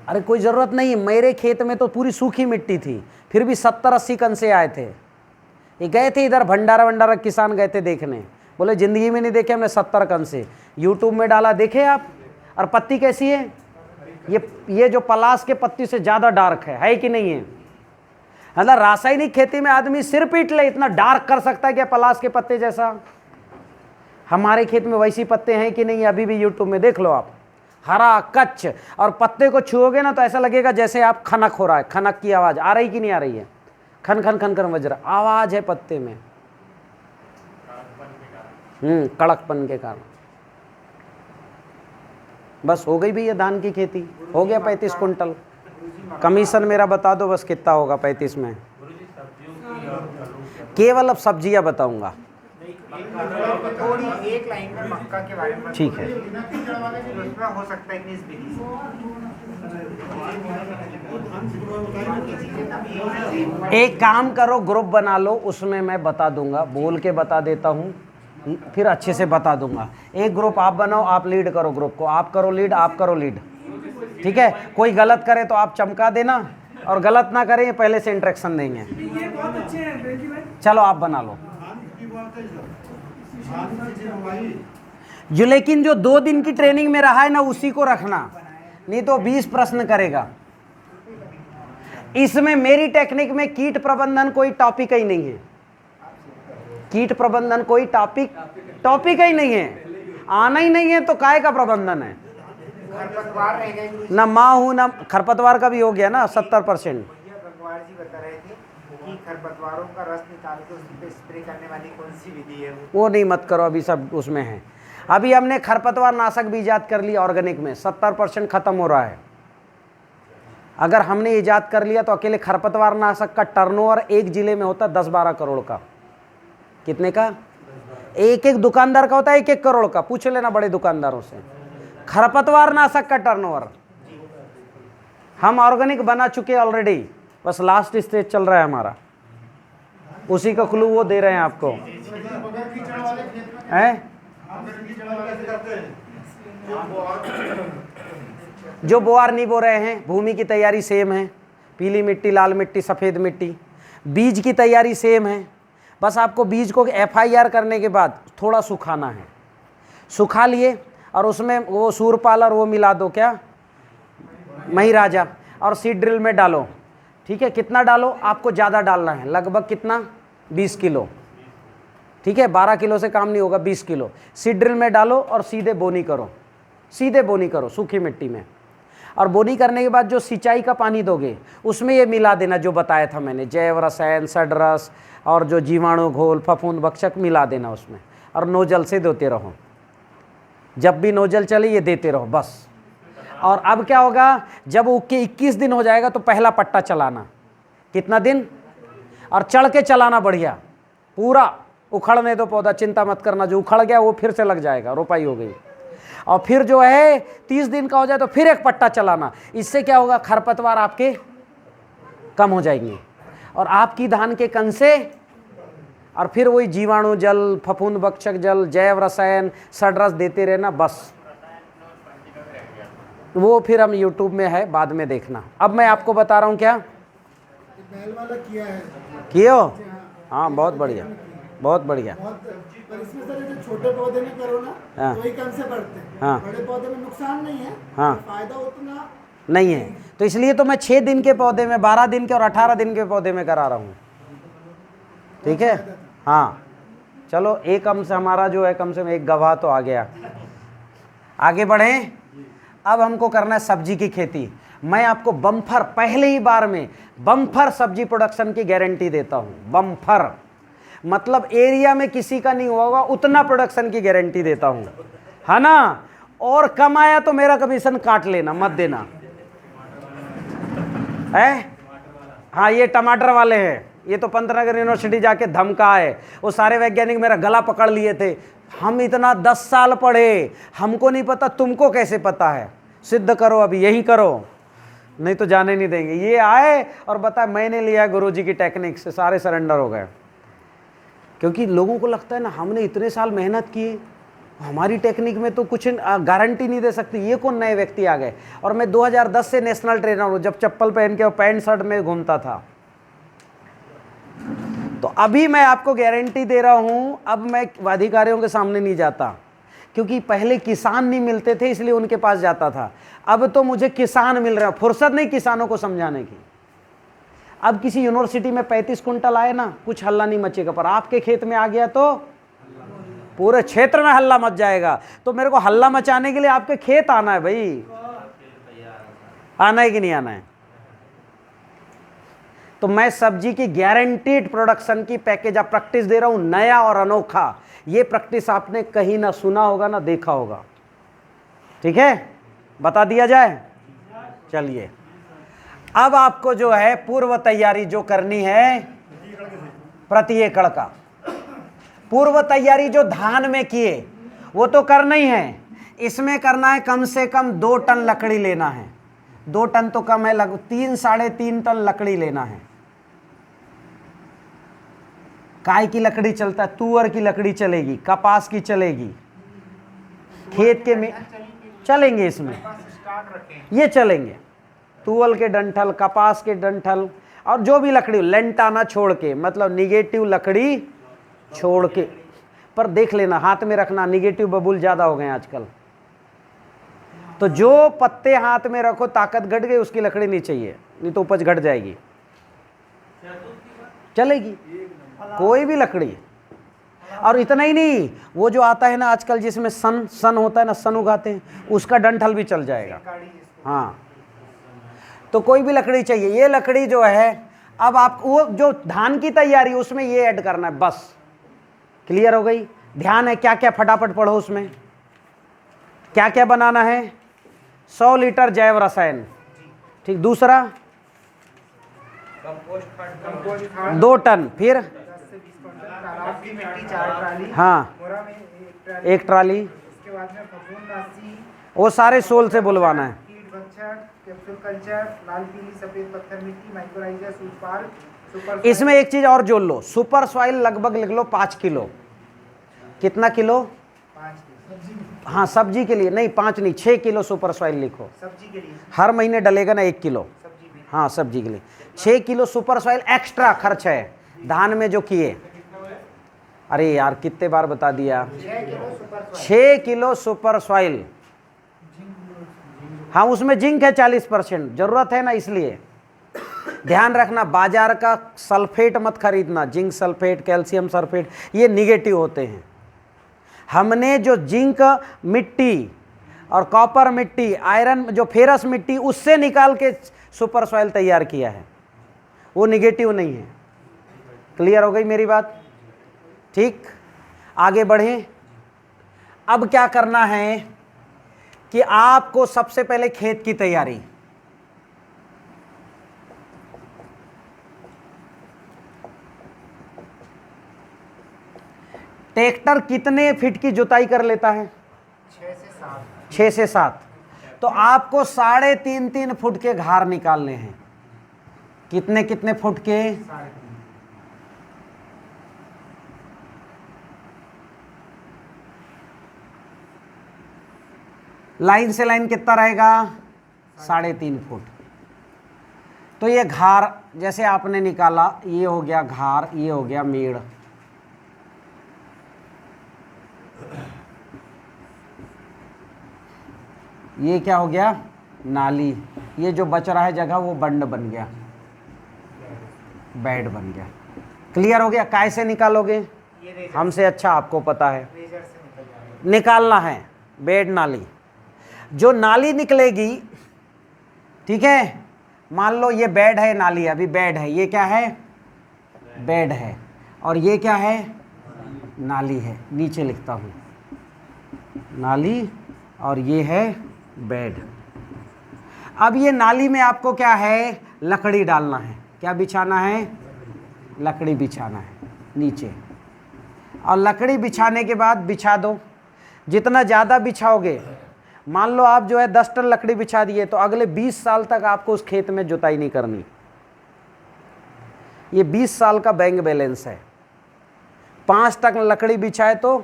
अरे कोई ज़रूरत नहीं। मेरे खेत में तो पूरी सूखी मिट्टी थी, फिर भी 70-80 कण से आए थे। ये गए थे इधर भंडारा किसान गए थे देखने, बोले ज़िंदगी में नहीं देखे हमने 70 कण से। यूट्यूब में डाला, देखे आप। और पत्ती कैसी है? ये जो पलाश के पत्ती से ज़्यादा डार्क है कि नहीं है? मतलब रासायनिक खेती में आदमी सिर पीट ले, इतना डार्क कर सकता है क्या पलाश के पत्ते जैसा? हमारे खेत में वैसी पत्ते हैं कि नहीं? अभी भी यूट्यूब में देख लो आप, हरा कच्च। और पत्ते को छुओगे ना तो ऐसा लगेगा जैसे आप खनक हो रहा है। खनक की आवाज़ आ रही कि नहीं आ रही है? खन खन खन खन बज रहा, आवाज़ है पत्ते में। कड़कपन के कारण। बस हो गई भैया धान की खेती, हो गया 35 कुंटल। कमीशन मेरा बता दो बस कितना होगा 35 में। केवल अब सब्जियां बताऊंगा। थोड़ी एक लाइन में मक्का के बारे में ठीक है। बिना कीचड़ वाले के उसमें हो सकता है 19 बीघी एक काम करो, ग्रुप बना लो, उसमें मैं बता दूंगा, बोल के बता देता हूँ, फिर अच्छे से बता दूंगा। एक ग्रुप आप बनाओ, आप लीड करो ग्रुप को, आप करो लीड, आप करो लीड, ठीक है। कोई गलत करे तो आप चमका देना, और गलत ना करें पहले से इंस्ट्रक्शन देंगे। चलो आप बना लो जो, लेकिन जो 2 दिन की ट्रेनिंग में रहा है ना उसी को रखना, नहीं तो 20 प्रश्न करेगा। इसमें मेरी टेक्निक में कीट प्रबंधन कोई टॉपिक ही नहीं है, कीट प्रबंधन कोई टॉपिक ही नहीं है, आना ही नहीं है तो काय का प्रबंधन है। खरपतवार रह गए ना माँ हूँ ना खरपतवार का भी हो गया ना 70%। भगवान जी बता रहे थे कि खरपतवारों का रस निकाल के उस पे स्प्रे करने वाली कौन सी विधि है वो नहीं मत करो, अभी सब उसमें है। अभी हमने खरपतवार नाशक भी ईजाद कर लिया ऑर्गेनिक में, 70% खत्म हो रहा है। अगर हमने ईजाद कर लिया तो अकेले खरपतवार नाशक का टर्नओवर एक जिले में होता 10-12 करोड़ का। कितने का? एक एक दुकानदार का होता है 1-1 करोड़ का, पूछ लेना बड़े दुकानदारों से। खरपतवार नाशक का टर्नओवर हम ऑर्गेनिक बना चुके ऑलरेडी, बस लास्ट स्टेज चल रहा है हमारा, उसी का क्लू वो दे रहे हैं आपको। बगैर कीचड़ वाले खेत में हैं बगैर कीचड़ वाले कैसे करते हैं? जो बोआर नहीं बो रहे हैं, भूमि की तैयारी सेम है, पीली मिट्टी, लाल मिट्टी, सफ़ेद मिट्टी, बीज की तैयारी सेम है। बस आपको बीज को FIR करने के बाद थोड़ा सुखाना है, सुखा लिए और उसमें वो सूरपाल और वो मिला दो, क्या मही राजा, और सीड ड्रिल में डालो, ठीक है। कितना डालो? आपको ज़्यादा डालना है, लगभग कितना? 20 किलो, ठीक है। 12 किलो से काम नहीं होगा, 20 किलो सीड ड्रिल में डालो और सीधे बोनी करो, सीधे बोनी करो सूखी मिट्टी में। और बोनी करने के बाद जो सिंचाई का पानी दोगे उसमें ये मिला देना जो बताया था मैंने, जैव रसायन, सडरस और जो जीवाणु घोल, फफूंद भक्षक मिला देना उसमें, और नोजल से देते रहो, जब भी नोजल चले ये देते रहो बस। और अब क्या होगा, जब उसके 21 दिन हो जाएगा तो पहला पट्टा चलाना। कितना दिन? और चढ़ के चलाना, बढ़िया पूरा उखड़ने दो पौधा, चिंता मत करना, जो उखड़ गया वो फिर से लग जाएगा, रोपाई हो गई। और फिर जो है 30 दिन का हो जाए तो फिर एक पट्टा चलाना। इससे क्या होगा, खरपतवार आपके कम हो जाएंगे और आपकी धान के कंसे, और फिर वही जीवाणु जल, फफूंद भक्षक जल, जैव रसायन, सडरस देते रहना बस। वो फिर हम YouTube में है, बाद में देखना। अब मैं आपको बता रहा हूँ क्या बैल वाला किया है, किए हो? हाँ बहुत बढ़िया, बहुत बढ़िया। पर इसमें सर जो छोटे पौधे में करो ना हाँ। तो ही कम से बढ़ते हैं। हाँ। बड़े पौधे में नुकसान नहीं है, हाँ। फायदा उतना नहीं है, तो इसलिए तो मैं 6 दिन के पौधे में, 12 दिन के और 18 दिन के पौधे में करा रहा हूँ, ठीक है। हाँ चलो, एक कम से हमारा जो है कम से कम एक गवाह तो आ गया। आगे बढ़ें। अब हमको करना है सब्जी की खेती। मैं आपको बम्फर, पहले ही बार में बम्फर सब्जी प्रोडक्शन की गारंटी देता हूँ। बम्फर मतलब एरिया में किसी का नहीं होगा उतना प्रोडक्शन की गारंटी देता हूँ, है ना। और कम आया तो मेरा कमीशन काट लेना, मत देना है। हाँ ये टमाटर वाले हैं, ये तो पंतनगर यूनिवर्सिटी जाके धमका है, वो सारे वैज्ञानिक मेरा गला पकड़ लिए थे। हम इतना 10 साल पढ़े, हमको नहीं पता, तुमको कैसे पता है? सिद्ध करो, अभी यही करो, नहीं तो जाने नहीं देंगे। ये आए और बता मैंने लिया गुरुजी की टेक्निक से, सारे सरेंडर हो गए। क्योंकि लोगों को लगता है ना हमने इतने साल मेहनत की, हमारी टेक्निक में तो कुछ गारंटी नहीं दे सकती। ये कौन नए व्यक्ति आ गए? और मैं 2010 से नेशनल ट्रेनर हूँ, जब चप्पल पहन के और पैंट शर्ट में घूमता था। तो अभी मैं आपको गारंटी दे रहा हूँ, अब मैं अधिकारियों के सामने नहीं जाता, क्योंकि पहले किसान नहीं मिलते थे इसलिए उनके पास जाता था। अब तो मुझे किसान मिल रहे हैं, फुर्सत नहीं किसानों को समझाने की। अब किसी यूनिवर्सिटी में 35 कुंटल आए ना, कुछ हल्ला नहीं मचेगा, पर आपके खेत में आ गया तो पूरे क्षेत्र में हल्ला मच जाएगा। तो मेरे को हल्ला मचाने के लिए आपके खेत आना है भाई, आना है कि नहीं आना है? तो मैं सब्जी की गारंटीड प्रोडक्शन की पैकेज आप प्रैक्टिस दे रहा हूं, नया और अनोखा। ये प्रैक्टिस आपने कहीं ना सुना होगा ना देखा होगा, ठीक है, बता दिया जाए। चलिए अब आपको जो है पूर्व तैयारी जो करनी है प्रति एकड़ का, पूर्व तैयारी जो धान में किए वो तो करना ही है, इसमें करना है कम से कम 2 टन लकड़ी लेना है। 2 टन तो कम है, लगभग 3 साढ़े 3 टन लकड़ी लेना है। काय की लकड़ी चलता है? तुअर की लकड़ी चलेगी, कपास की चलेगी, खेत के में चलेंगे, इसमें ये चलेंगे, तुअल के डंठल, कपास के डंठल, और जो भी लकड़ी, लेंटाना छोड़ के, मतलब निगेटिव लकड़ी छोड़ के। पर देख लेना, हाथ में रखना, निगेटिव बबूल ज़्यादा हो गए आजकल, तो जो पत्ते हाथ में रखो ताकत घट गई, उसकी लकड़ी नहीं चाहिए, नहीं तो उपज घट जाएगी। चलेगी कोई भी लकड़ी। और इतना ही नहीं, वो जो आता है ना आजकल जिसमें सन होता है ना, सन उगाते हैं, उसका डंठल भी चल जाएगा। हाँ, तो कोई भी लकड़ी चाहिए। ये लकड़ी जो है, अब आप वो जो धान की तैयारी उसमें ये ऐड करना है, बस। क्लियर हो गई? ध्यान है क्या क्या, फटाफट पढ़ो। उसमें क्या क्या बनाना है? 100 लीटर जैव रसायन, ठीक। दूसरा 2 टन, फिर 10 से 20 क्विंटल तालाब की मिट्टी 4 ट्राली, हाँ मोरा में 1 ट्राली, उसके बाद में फफूंदनाशी, वो सारे सोल से बुलवाना है। कीट भक्षण, कैप्सूल कल्चर, लाल पीली सफेद पत्थर मिट्टी, माइक्रोराइजा, सूचपाल, सुपर। इसमें एक चीज और जोड़ लो, सुपर सॉइल लगभग लिख लो 5 किलो। कितना किलो? 5 किलो। हाँ, सब्जी के लिए नहीं, 5 नहीं, 6 किलो सुपर सॉइल लिखो। सब्जी के लिए हर महीने डलेगा ना 1 किलो। सब्जी में। हाँ, सब्जी के लिए 6 किलो सुपर सॉइल एक्स्ट्रा खर्च है धान में जो किए। अरे यार, कितने बार बता दिया, 6 kilo super soil. 6 kilo super soil. हाँ, उसमें जिंक है 40%, जरूरत है ना, इसलिए ध्यान रखना। बाजार का सल्फेट मत खरीदना, जिंक सल्फेट, कैल्शियम सल्फेट, ये निगेटिव होते हैं। हमने जो जिंक मिट्टी और कॉपर मिट्टी, आयरन, जो फेरस मिट्टी, उससे निकाल के सुपर सॉइल तैयार किया है, वो निगेटिव नहीं है। क्लियर हो गई मेरी बात? ठीक, आगे बढ़ें। अब क्या करना है कि आपको सबसे पहले खेत की तैयारी, ट्रैक्टर कितने फीट की जुताई कर लेता है? 6 से 7। 6 से 7। तो आपको 3.5 फुट के घार निकालने हैं। कितने कितने फुट के? 3.5। लाइन से लाइन कितना रहेगा? 3.5 फुट। तो ये घार जैसे आपने निकाला, ये हो गया घार, ये हो गया मेड़। ये क्या हो गया? नाली। ये जो बच रहा है जगह वो बंड बन गया, बेड बन गया। क्लियर हो गया? कैसे निकालोगे? ये रेजर हमसे अच्छा आपको पता है, से निकल जाएगा। निकालना है बेड नाली। जो नाली निकलेगी, ठीक है, मान लो ये बेड है, नाली अभी बेड है, ये क्या है? बेड है, और ये क्या है? नाली है। नीचे लिखता हूँ नाली, और ये है बेड। अब ये नाली में आपको क्या है? लकड़ी डालना है। क्या बिछाना है? लकड़ी बिछाना है नीचे। और लकड़ी बिछाने के बाद बिछा दो, जितना ज़्यादा बिछाओगे, मान लो आप जो है 10 टन लकड़ी बिछा दिए, तो अगले 20 साल तक आपको उस खेत में जुताई नहीं करनी। ये 20 साल का बैंक बैलेंस है। 5 टन लकड़ी बिछाए तो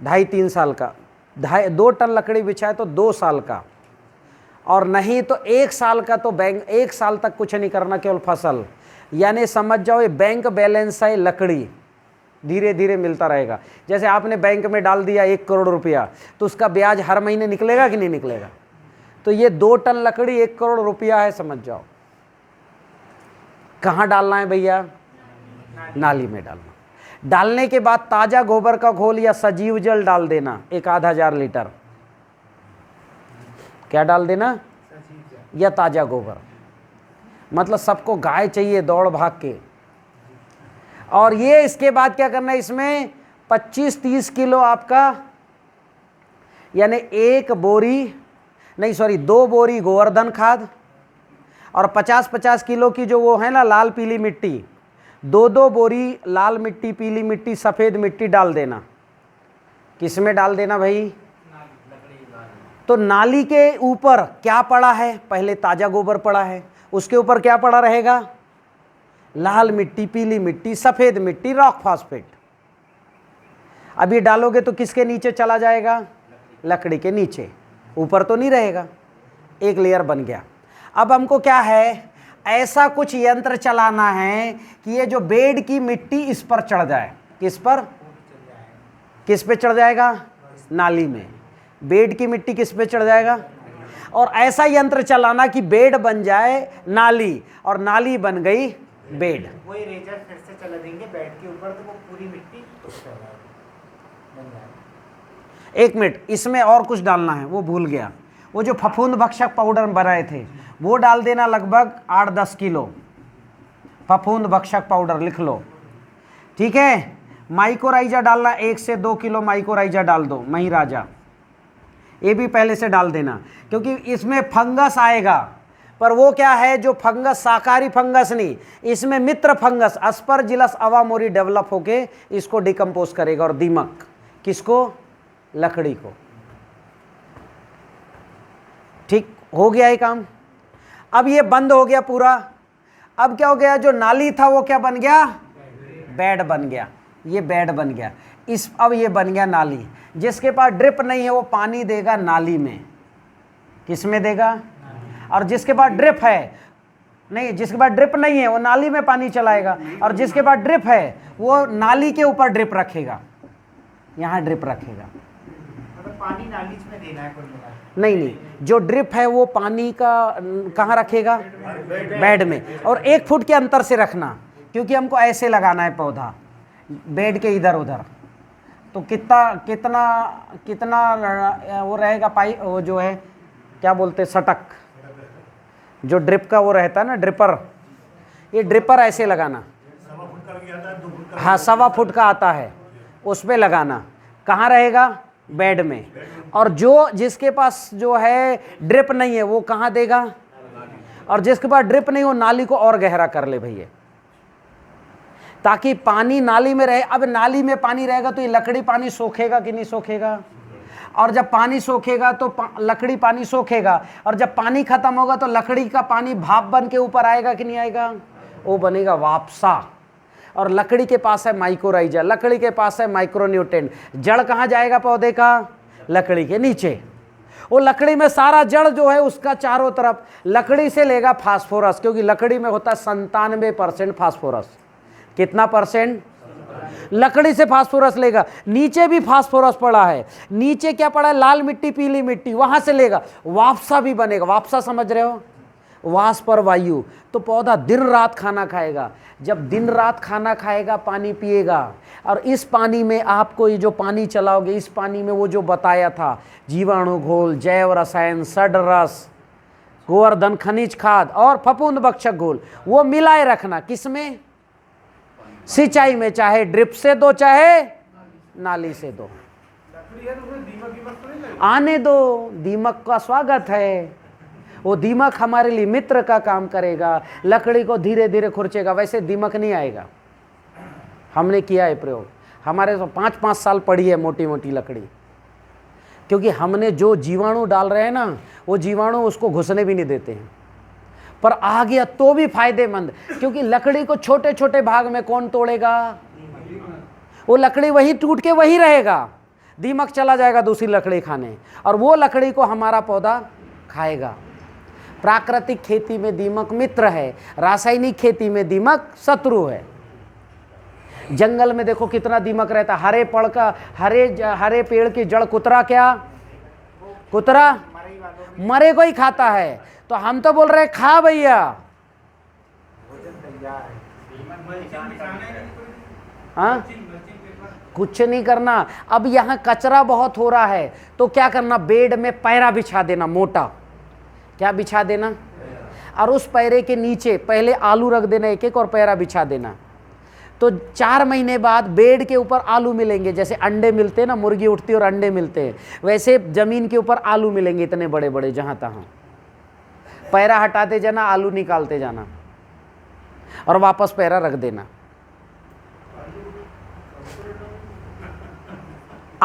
2.5-3 साल का, 2 टन लकड़ी बिछाए तो 2 साल का, और नहीं तो 1 साल का। तो बैंक 1 साल तक कुछ नहीं करना, केवल फसल। यानी समझ जाओ ये बैंक बैलेंस है लकड़ी, धीरे धीरे मिलता रहेगा। जैसे आपने बैंक में डाल दिया 1 करोड़ रुपया, तो उसका ब्याज हर महीने निकलेगा कि नहीं निकलेगा? तो ये 2 टन लकड़ी 1 करोड़ रुपया है, समझ जाओ। कहाँ डालना है भैया? नाली में डालना। डालने के बाद ताज़ा गोबर का घोल या सजीव जल डाल देना, 1-1,000 लीटर। क्या डाल देना? या ताज़ा गोबर। मतलब सबको गाय चाहिए दौड़ भाग के। और ये इसके बाद क्या करना है? इसमें 25-30 किलो आपका, यानी 2 बोरी गोवर्धन खाद, और 50-50 किलो की जो वो है ना लाल पीली मिट्टी, 2-2 बोरी लाल मिट्टी, पीली मिट्टी, सफ़ेद मिट्टी डाल देना। किस में डाल देना भाई? तो नाली के ऊपर क्या पड़ा है? पहले ताज़ा गोबर पड़ा है, उसके ऊपर क्या पड़ा रहेगा? लाल मिट्टी, पीली मिट्टी, सफ़ेद मिट्टी, रॉक फॉस्फेट। अब ये डालोगे तो किसके नीचे चला जाएगा? लकड़ी के नीचे, ऊपर तो नहीं रहेगा। एक लेयर बन गया। अब हमको क्या है, ऐसा कुछ यंत्र चलाना है कि ये जो बेड की मिट्टी इस पर चढ़ जाए। किस पर? किस पे चढ़ जाएगा? नाली में। बेड की मिट्टी किस पे चढ़ जाएगा? और ऐसा यंत्र चलाना कि बेड बन जाए नाली, और नाली बन गई बेड। वही रेजर फिर से चला देंगे बेड के ऊपर, तो वो पूरी मिट्टी बन जाएगी। एक मिनट, इसमें और कुछ डालना है, वो भूल गया। वो जो फफूंद भक्षक पाउडर बनाए थे वो डाल देना, लगभग 8-10 किलो फफूंद भक्षक पाउडर, लिख लो, ठीक है। माइकोराइजा डालना, 1 से 2 किलो माइकोराइजा डाल दो, मही राजा, ये भी पहले से डाल देना, क्योंकि इसमें फंगस आएगा। पर वो क्या है, जो फंगस शाकाहारी फंगस नहीं, इसमें मित्र फंगस अस्परजिलस अवामोरी डेवलप होके इसको डिकम्पोज करेगा। और दीमक किसको? लकड़ी को। ठीक हो गया ये काम। अब ये बंद हो गया पूरा। अब क्या हो गया, जो नाली था वो क्या बन गया? बेड बन गया। ये बेड बन गया। अब ये बन गया नाली। जिसके पास ड्रिप नहीं है वो पानी देगा नाली में। किस में देगा? और जिसके पास ड्रिप है नहीं, जिसके पास ड्रिप नहीं है वो नाली में पानी चलाएगा, और जिसके पास ड्रिप है वो नाली के ऊपर ड्रिप रखेगा, यहाँ ड्रिप रखेगा। मतलब पानी नाली में देना है कुल मिला? नहीं, जो ड्रिप है वो पानी का कहाँ रखेगा? बेड में। और 1 फुट के अंतर से रखना, क्योंकि हमको ऐसे लगाना है पौधा बेड के इधर उधर। तो कितना वो रहेगा पाइप, वो जो है क्या बोलते हैं, सटक, जो ड्रिप का वो रहता है ना, ड्रिपर। ये ड्रिपर ऐसे लगाना, 1.25 फुट का भी आता है, 2 फुट का। हाँ 1.25 फुट का आता है, उस पे लगाना। कहाँ रहेगा? बेड में। और जो जिसके पास जो है ड्रिप नहीं है वो कहाँ देगा? और जिसके पास ड्रिप नहीं वो नाली को और गहरा कर ले भैया, ताकि पानी नाली में रहे। अब नाली में पानी रहेगा तो ये लकड़ी पानी सोखेगा कि नहीं सोखेगा? और जब पानी सोखेगा तो लकड़ी पानी सोखेगा, और जब पानी खत्म होगा तो लकड़ी का पानी भाप बन के ऊपर आएगा कि नहीं आएगा? वो बनेगा वापसा। और लकड़ी के पास है माइकोराइजा, लकड़ी के पास है माइक्रोन्यूट्रेंट। जड़ कहाँ जाएगा पौधे का? लकड़ी के नीचे। वो लकड़ी में सारा जड़ जो है उसका चारों तरफ लकड़ी से लेगा फास्फोरस, क्योंकि लकड़ी में होता है 97% फास्फोरस। कितना परसेंट? लकड़ी से फास्फोरस लेगा। नीचे भी फास्फोरस पड़ा है, नीचे क्या पड़ा है? लाल मिट्टी, पीली मिट्टी, वहां से लेगा। वापसा भी बनेगा। वापसा समझ रहे हो? वाष्प और वायु। तो पौधा दिन रात खाना खाएगा। जब दिन रात खाना खाएगा, पानी पिएगा, और इस पानी में आपको ये जो पानी चलाओगे, इस पानी में वो जो बताया था, जीवाणु घोल, जैव रसायन, सड रस, गोवर्धन खनिज खाद और फफूंद भक्षक घोल, वो मिलाए रखना। किसमें? सिंचाई में, चाहे ड्रिप से दो चाहे नाली से दो। आने दो, दीमक का स्वागत है। वो दीमक हमारे लिए मित्र का काम करेगा, लकड़ी को धीरे धीरे खुरचेगा। वैसे दीमक नहीं आएगा, हमने किया है प्रयोग। हमारे तो 5-5 साल पड़ी है मोटी मोटी लकड़ी, क्योंकि हमने जो जीवाणु डाल रहे हैं ना, वो जीवाणु उसको घुसने भी नहीं देते हैं। पर आ गया तो भी फायदेमंद, क्योंकि लकड़ी को छोटे छोटे भाग में कौन तोड़ेगा? वो लकड़ी वही टूट के वही रहेगा। दीमक चला जाएगा दूसरी लकड़ी खाने, और वो लकड़ी को हमारा पौधा खाएगा। प्राकृतिक खेती में दीमक मित्र है, रासायनिक खेती में दीमक शत्रु है। जंगल में देखो कितना दीमक रहता। हरे पेड़ का हरे पेड़ की जड़ कुतरा, क्या कुतरा मरे को ही खाता है। तो हम तो बोल रहे खा भैया। हाँ, कुछ नहीं करना। अब यहाँ कचरा बहुत हो रहा है, तो क्या करना? बेड में पैरा बिछा देना, मोटा। क्या बिछा देना? और उस पैरे के नीचे पहले आलू रख देना, एक एक, और पैरा बिछा देना। तो 4 महीने बाद बेड के ऊपर आलू मिलेंगे। जैसे अंडे मिलते हैं ना, मुर्गी उठती है और अंडे मिलते हैं, वैसे जमीन के ऊपर आलू मिलेंगे, इतने बड़े बड़े, जहाँ तहाँ। पैरा हटाते जाना, आलू निकालते जाना, और वापस पैरा रख देना।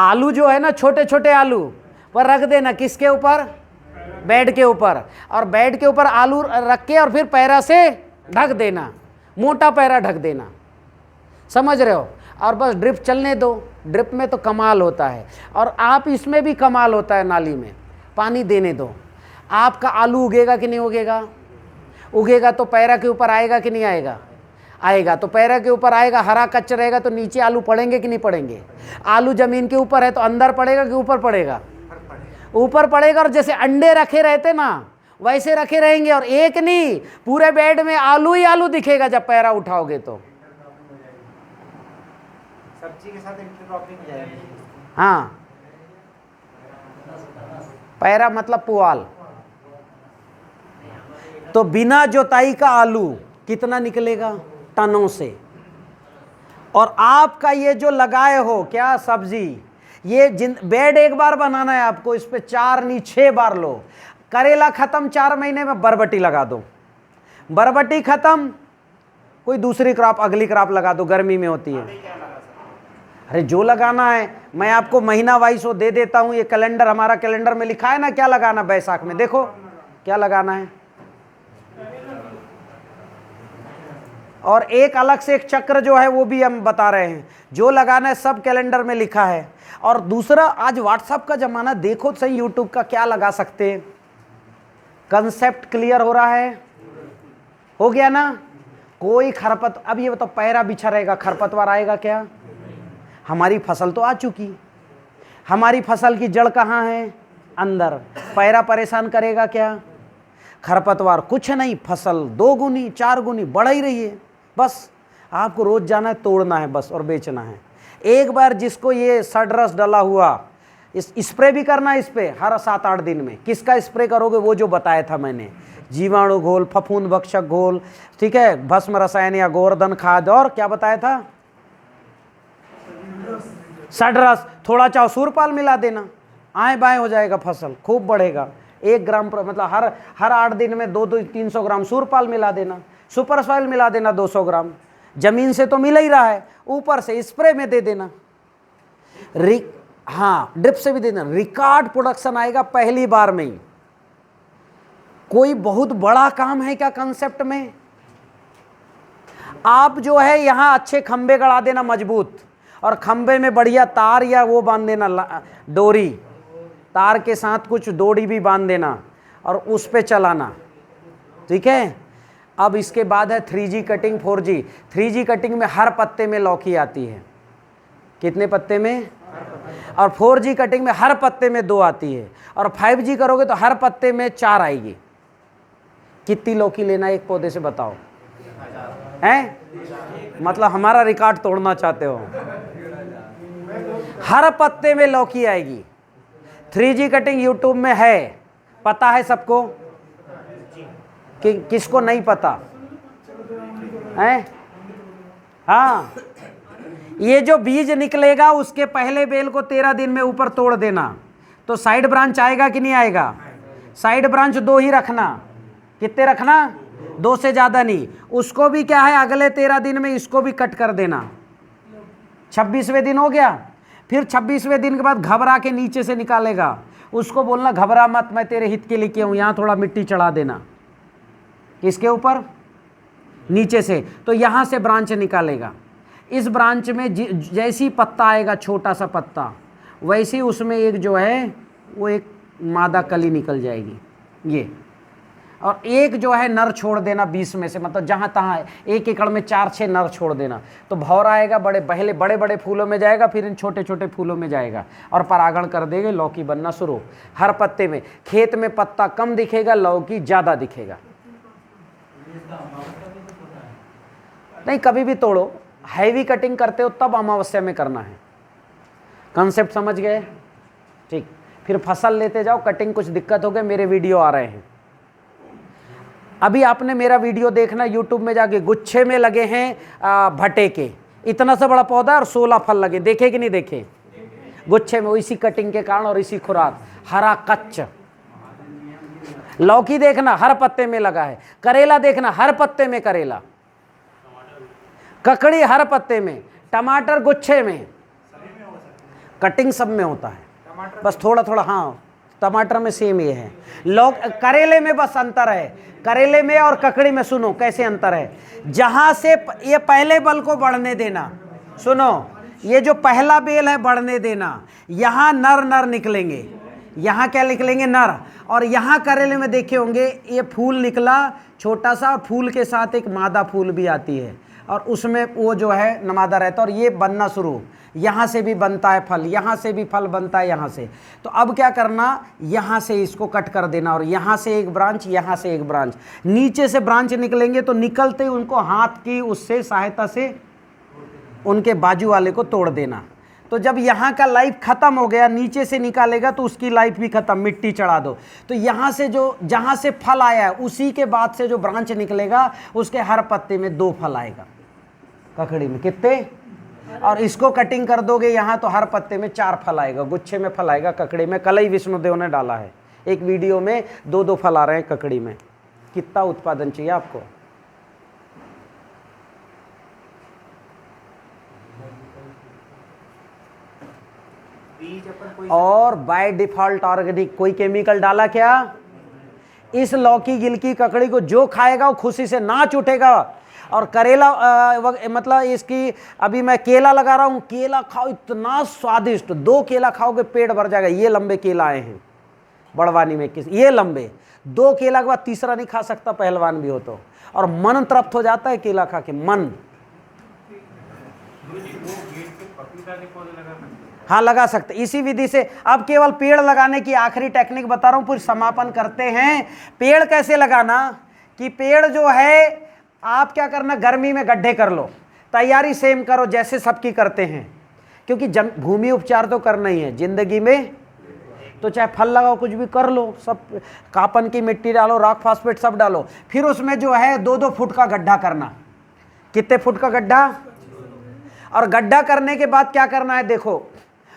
आलू जो है ना, छोटे छोटे आलू पर रख देना किसके ऊपर, बेड के ऊपर, और बेड के ऊपर आलू रख के और फिर पैरा से ढक देना, मोटा पैरा ढक देना, समझ रहे हो। और बस ड्रिप चलने दो। ड्रिप में तो कमाल होता है, और आप इसमें भी कमाल होता है, नाली में पानी देने दो। आपका आलू उगेगा कि नहीं उगेगा, उगेगा तो पैरा के ऊपर आएगा कि नहीं आएगा, आएगा। तो पैरा के ऊपर आएगा, हरा कच्च रहेगा तो नीचे आलू पड़ेंगे कि नहीं पड़ेंगे। आलू जमीन के ऊपर है तो अंदर पड़ेगा कि ऊपर पड़ेगा, ऊपर पड़ेगा। और जैसे अंडे रखे रहते ना वैसे रखे रहेंगे, और एक नहीं पूरे बेड में आलू ही आलू दिखेगा जब पैरा उठाओगे तो। सब्जी के साथ इंटरक्रॉपिंग हो जाएगी। हाँ, पैरा मतलब पुआल। तो बिना जोताई का आलू कितना निकलेगा, टनों से। और आपका ये जो लगाए हो क्या सब्जी, ये बेड एक बार बनाना है आपको, इस पे 4 नहीं 6 बार लो। करेला खत्म 4 महीने में बरबटी लगा दो, बरबटी खत्म कोई दूसरी क्रॉप, अगली क्रॉप लगा दो, गर्मी में होती है। अरे जो लगाना है मैं आपको महीना वाइज वो दे देता हूँ। ये कैलेंडर, हमारा कैलेंडर में लिखा है ना क्या लगाना, बैसाख में देखो क्या लगाना है। और एक अलग से एक चक्र जो है वो भी हम बता रहे हैं, जो लगाना है सब कैलेंडर में लिखा है। और दूसरा, आज व्हाट्सएप का जमाना, देखो सही यूट्यूब का क्या लगा सकते हैं। कंसेप्ट क्लियर हो रहा है, हो गया ना। कोई खरपत, अब ये बताओ पैरा बिछा रहेगा, खरपतवार आएगा क्या। हमारी फसल तो आ चुकी, हमारी फसल की जड़ कहाँ है, अंदर। पैरा परेशान करेगा क्या, खरपतवार कुछ नहीं, फसल 2 गुनी 4 गुनी बढ़ ही रही है। बस आपको रोज जाना है, तोड़ना है बस और बेचना है। एक बार जिसको ये सडरस डला हुआ, इस स्प्रे भी करना है इस पे हर 7-8 दिन में। किसका स्प्रे करोगे, वो जो बताया था मैंने, जीवाणु घोल, फफूंद भक्षक घोल, ठीक है, भस्म रसायन या गोवर्धन खाद, और क्या बताया था, सडरस। थोड़ा चाहो सूरपाल मिला देना, आए बाएं हो जाएगा, फसल खूब बढ़ेगा। 1 ग्राम मतलब हर 8 दिन में 200-300 ग्राम सूरपाल मिला देना, सुपर सॉइल मिला देना 200 ग्राम। जमीन से तो मिल ही रहा है, ऊपर से स्प्रे में दे देना। हाँ, ड्रिप से भी दे देना। रिकॉर्ड प्रोडक्शन आएगा पहली बार में ही। कोई बहुत बड़ा काम है क्या कंसेप्ट में। आप जो है यहाँ अच्छे खंबे गड़ा देना मजबूत, और खंबे में बढ़िया तार या वो बांध देना, डोरी, तार के साथ कुछ डोरी भी बांध देना और उस पे चलाना, ठीक है। अब इसके बाद है 3G cutting, 4G। 3G cutting में हर पत्ते में लौकी आती है, कितने पत्ते में, और 4G कटिंग में हर पत्ते में 2 आती है, और 5G करोगे तो हर पत्ते में 4 आएगी। कितनी लौकी लेना है एक पौधे से बताओ, हैं, मतलब हमारा रिकॉर्ड तोड़ना चाहते हो। हर पत्ते में लौकी आएगी। 3G कटिंग यूट्यूब में है, पता है सबको कि किसको नहीं पता है। हाँ, ये जो बीज निकलेगा उसके पहले बेल को 13 दिन में ऊपर तोड़ देना, तो साइड ब्रांच आएगा कि नहीं आएगा। साइड ब्रांच 2 ही रखना, कितने रखना, 2 से ज़्यादा नहीं। उसको भी क्या है, अगले 13 दिन में इसको भी कट कर देना। 26वें दिन हो गया, फिर 26वें दिन के बाद घबरा के नीचे से निकालेगा। उसको बोलना घबरा मत, मैं तेरे हित के लिए किया हूँ, यहाँ थोड़ा मिट्टी चढ़ा देना। किसके ऊपर, नीचे से। तो यहाँ से ब्रांच निकालेगा। इस ब्रांच में जैसी पत्ता आएगा, छोटा सा पत्ता, वैसे ही उसमें एक जो है वो एक मादा कली निकल जाएगी ये, और एक जो है नर छोड़ देना 20 में से, मतलब जहाँ तहाँ 1 एकड़ में 4-6 नर छोड़ देना। तो भौरा आएगा, पहले बड़े बड़े फूलों में जाएगा, फिर इन छोटे छोटे फूलों में जाएगा और परागण कर देंगे, लौकी बनना शुरू। हर पत्ते में, खेत में पत्ता कम दिखेगा, लौकी ज़्यादा दिखेगा। नहीं, कभी भी तोड़ो, हैवी कटिंग करते हो तब अमावस्या में करना है। कंसेप्ट समझ गए, ठीक। फिर फसल लेते जाओ, कटिंग कुछ दिक्कत हो गई, मेरे वीडियो आ रहे हैं। अभी आपने मेरा वीडियो देखना यूट्यूब में जाके, गुच्छे में लगे हैं भटे के, इतना सा बड़ा पौधा और 16 फल लगे, देखे कि नहीं देखे, गुच्छे में, इसी कटिंग के कारण और इसी खुराक, हरा कच्च। लौकी देखना हर पत्ते में लगा है, करेला देखना हर पत्ते में करेला, ककड़ी हर पत्ते में, टमाटर गुच्छे में, कटिंग सब में होता है, टमाटर बस थोड़ा थोड़ा। हाँ, टमाटर में सेम ये है। लौक करेले में बस अंतर है, करेले में और ककड़ी में सुनो कैसे अंतर है। जहां से ये पहले बल को बढ़ने देना, सुनो, ये जो पहला बेल है बढ़ने देना, यहाँ नर नर निकलेंगे, यहाँ क्या निकलेंगे, नर। और यहाँ करेले में देखे होंगे ये फूल निकला छोटा सा, और फूल के साथ एक मादा फूल भी आती है, और उसमें वो जो है नमादा रहता है, और ये बनना शुरू, यहाँ से भी बनता है फल, यहाँ से भी फल बनता है यहाँ से। तो अब क्या करना, यहाँ से इसको कट कर देना, और यहाँ से एक ब्रांच, यहाँ से एक ब्रांच, नीचे से ब्रांच निकलेंगे, तो निकलते ही उनको हाथ की उससे सहायता से उनके बाजू वाले को तोड़ देना। तो जब यहाँ का लाइफ खत्म हो गया, नीचे से निकालेगा तो उसकी लाइफ भी खत्म, मिट्टी चढ़ा दो। तो यहाँ से जो जहाँ से फल आया है उसी के बाद से जो ब्रांच निकलेगा उसके हर पत्ते में 2 फल आएगा, ककड़ी में कितने, और इसको कटिंग कर दोगे यहाँ तो हर पत्ते में 4 फल आएगा, गुच्छे में फल आएगा ककड़ी में। कल ही विष्णुदेव ने डाला है एक वीडियो में, 2-2 फल आ रहे हैं ककड़ी में। कितना उत्पादन चाहिए आपको? बीज अपन कोई और बाय डिफॉल्ट ऑर्गेनिक, कोई केमिकल डाला क्या? इस लौकी गिलकी ककड़ी को जो खाएगा वो खुशी से नाच उठेगा। और करेला मतलब इसकी, अभी मैं केला लगा रहा हूँ, केला खाओ इतना स्वादिष्ट, 2 केला खाओगे पेट भर जाएगा। ये लंबे केला आए हैं बड़वानी में, किस ये लंबे, 2 केला के बाद तीसरा नहीं खा सकता पहलवान भी हो तो। और मन तृप्त हो जाता है केला खा के, मन। हाँ लगा सकते इसी विधि से। अब केवल पेड़ लगाने की आखिरी टेक्निक बता रहा हूं, फिर समापन करते हैं। पेड़ कैसे लगाना, कि पेड़ जो है आप क्या करना, गर्मी में गड्ढे कर लो, तैयारी सेम करो जैसे सबकी करते हैं, क्योंकि भूमि उपचार तो करना ही है जिंदगी में। तो चाहे फल लगाओ, कुछ भी कर लो, सब कापन की मिट्टी डालो, रॉक फास्फेट सब डालो, फिर उसमें जो है 2-2 फुट का गड्ढा करना। कितने फुट का गड्ढा? और गड्ढा करने के बाद क्या करना है, देखो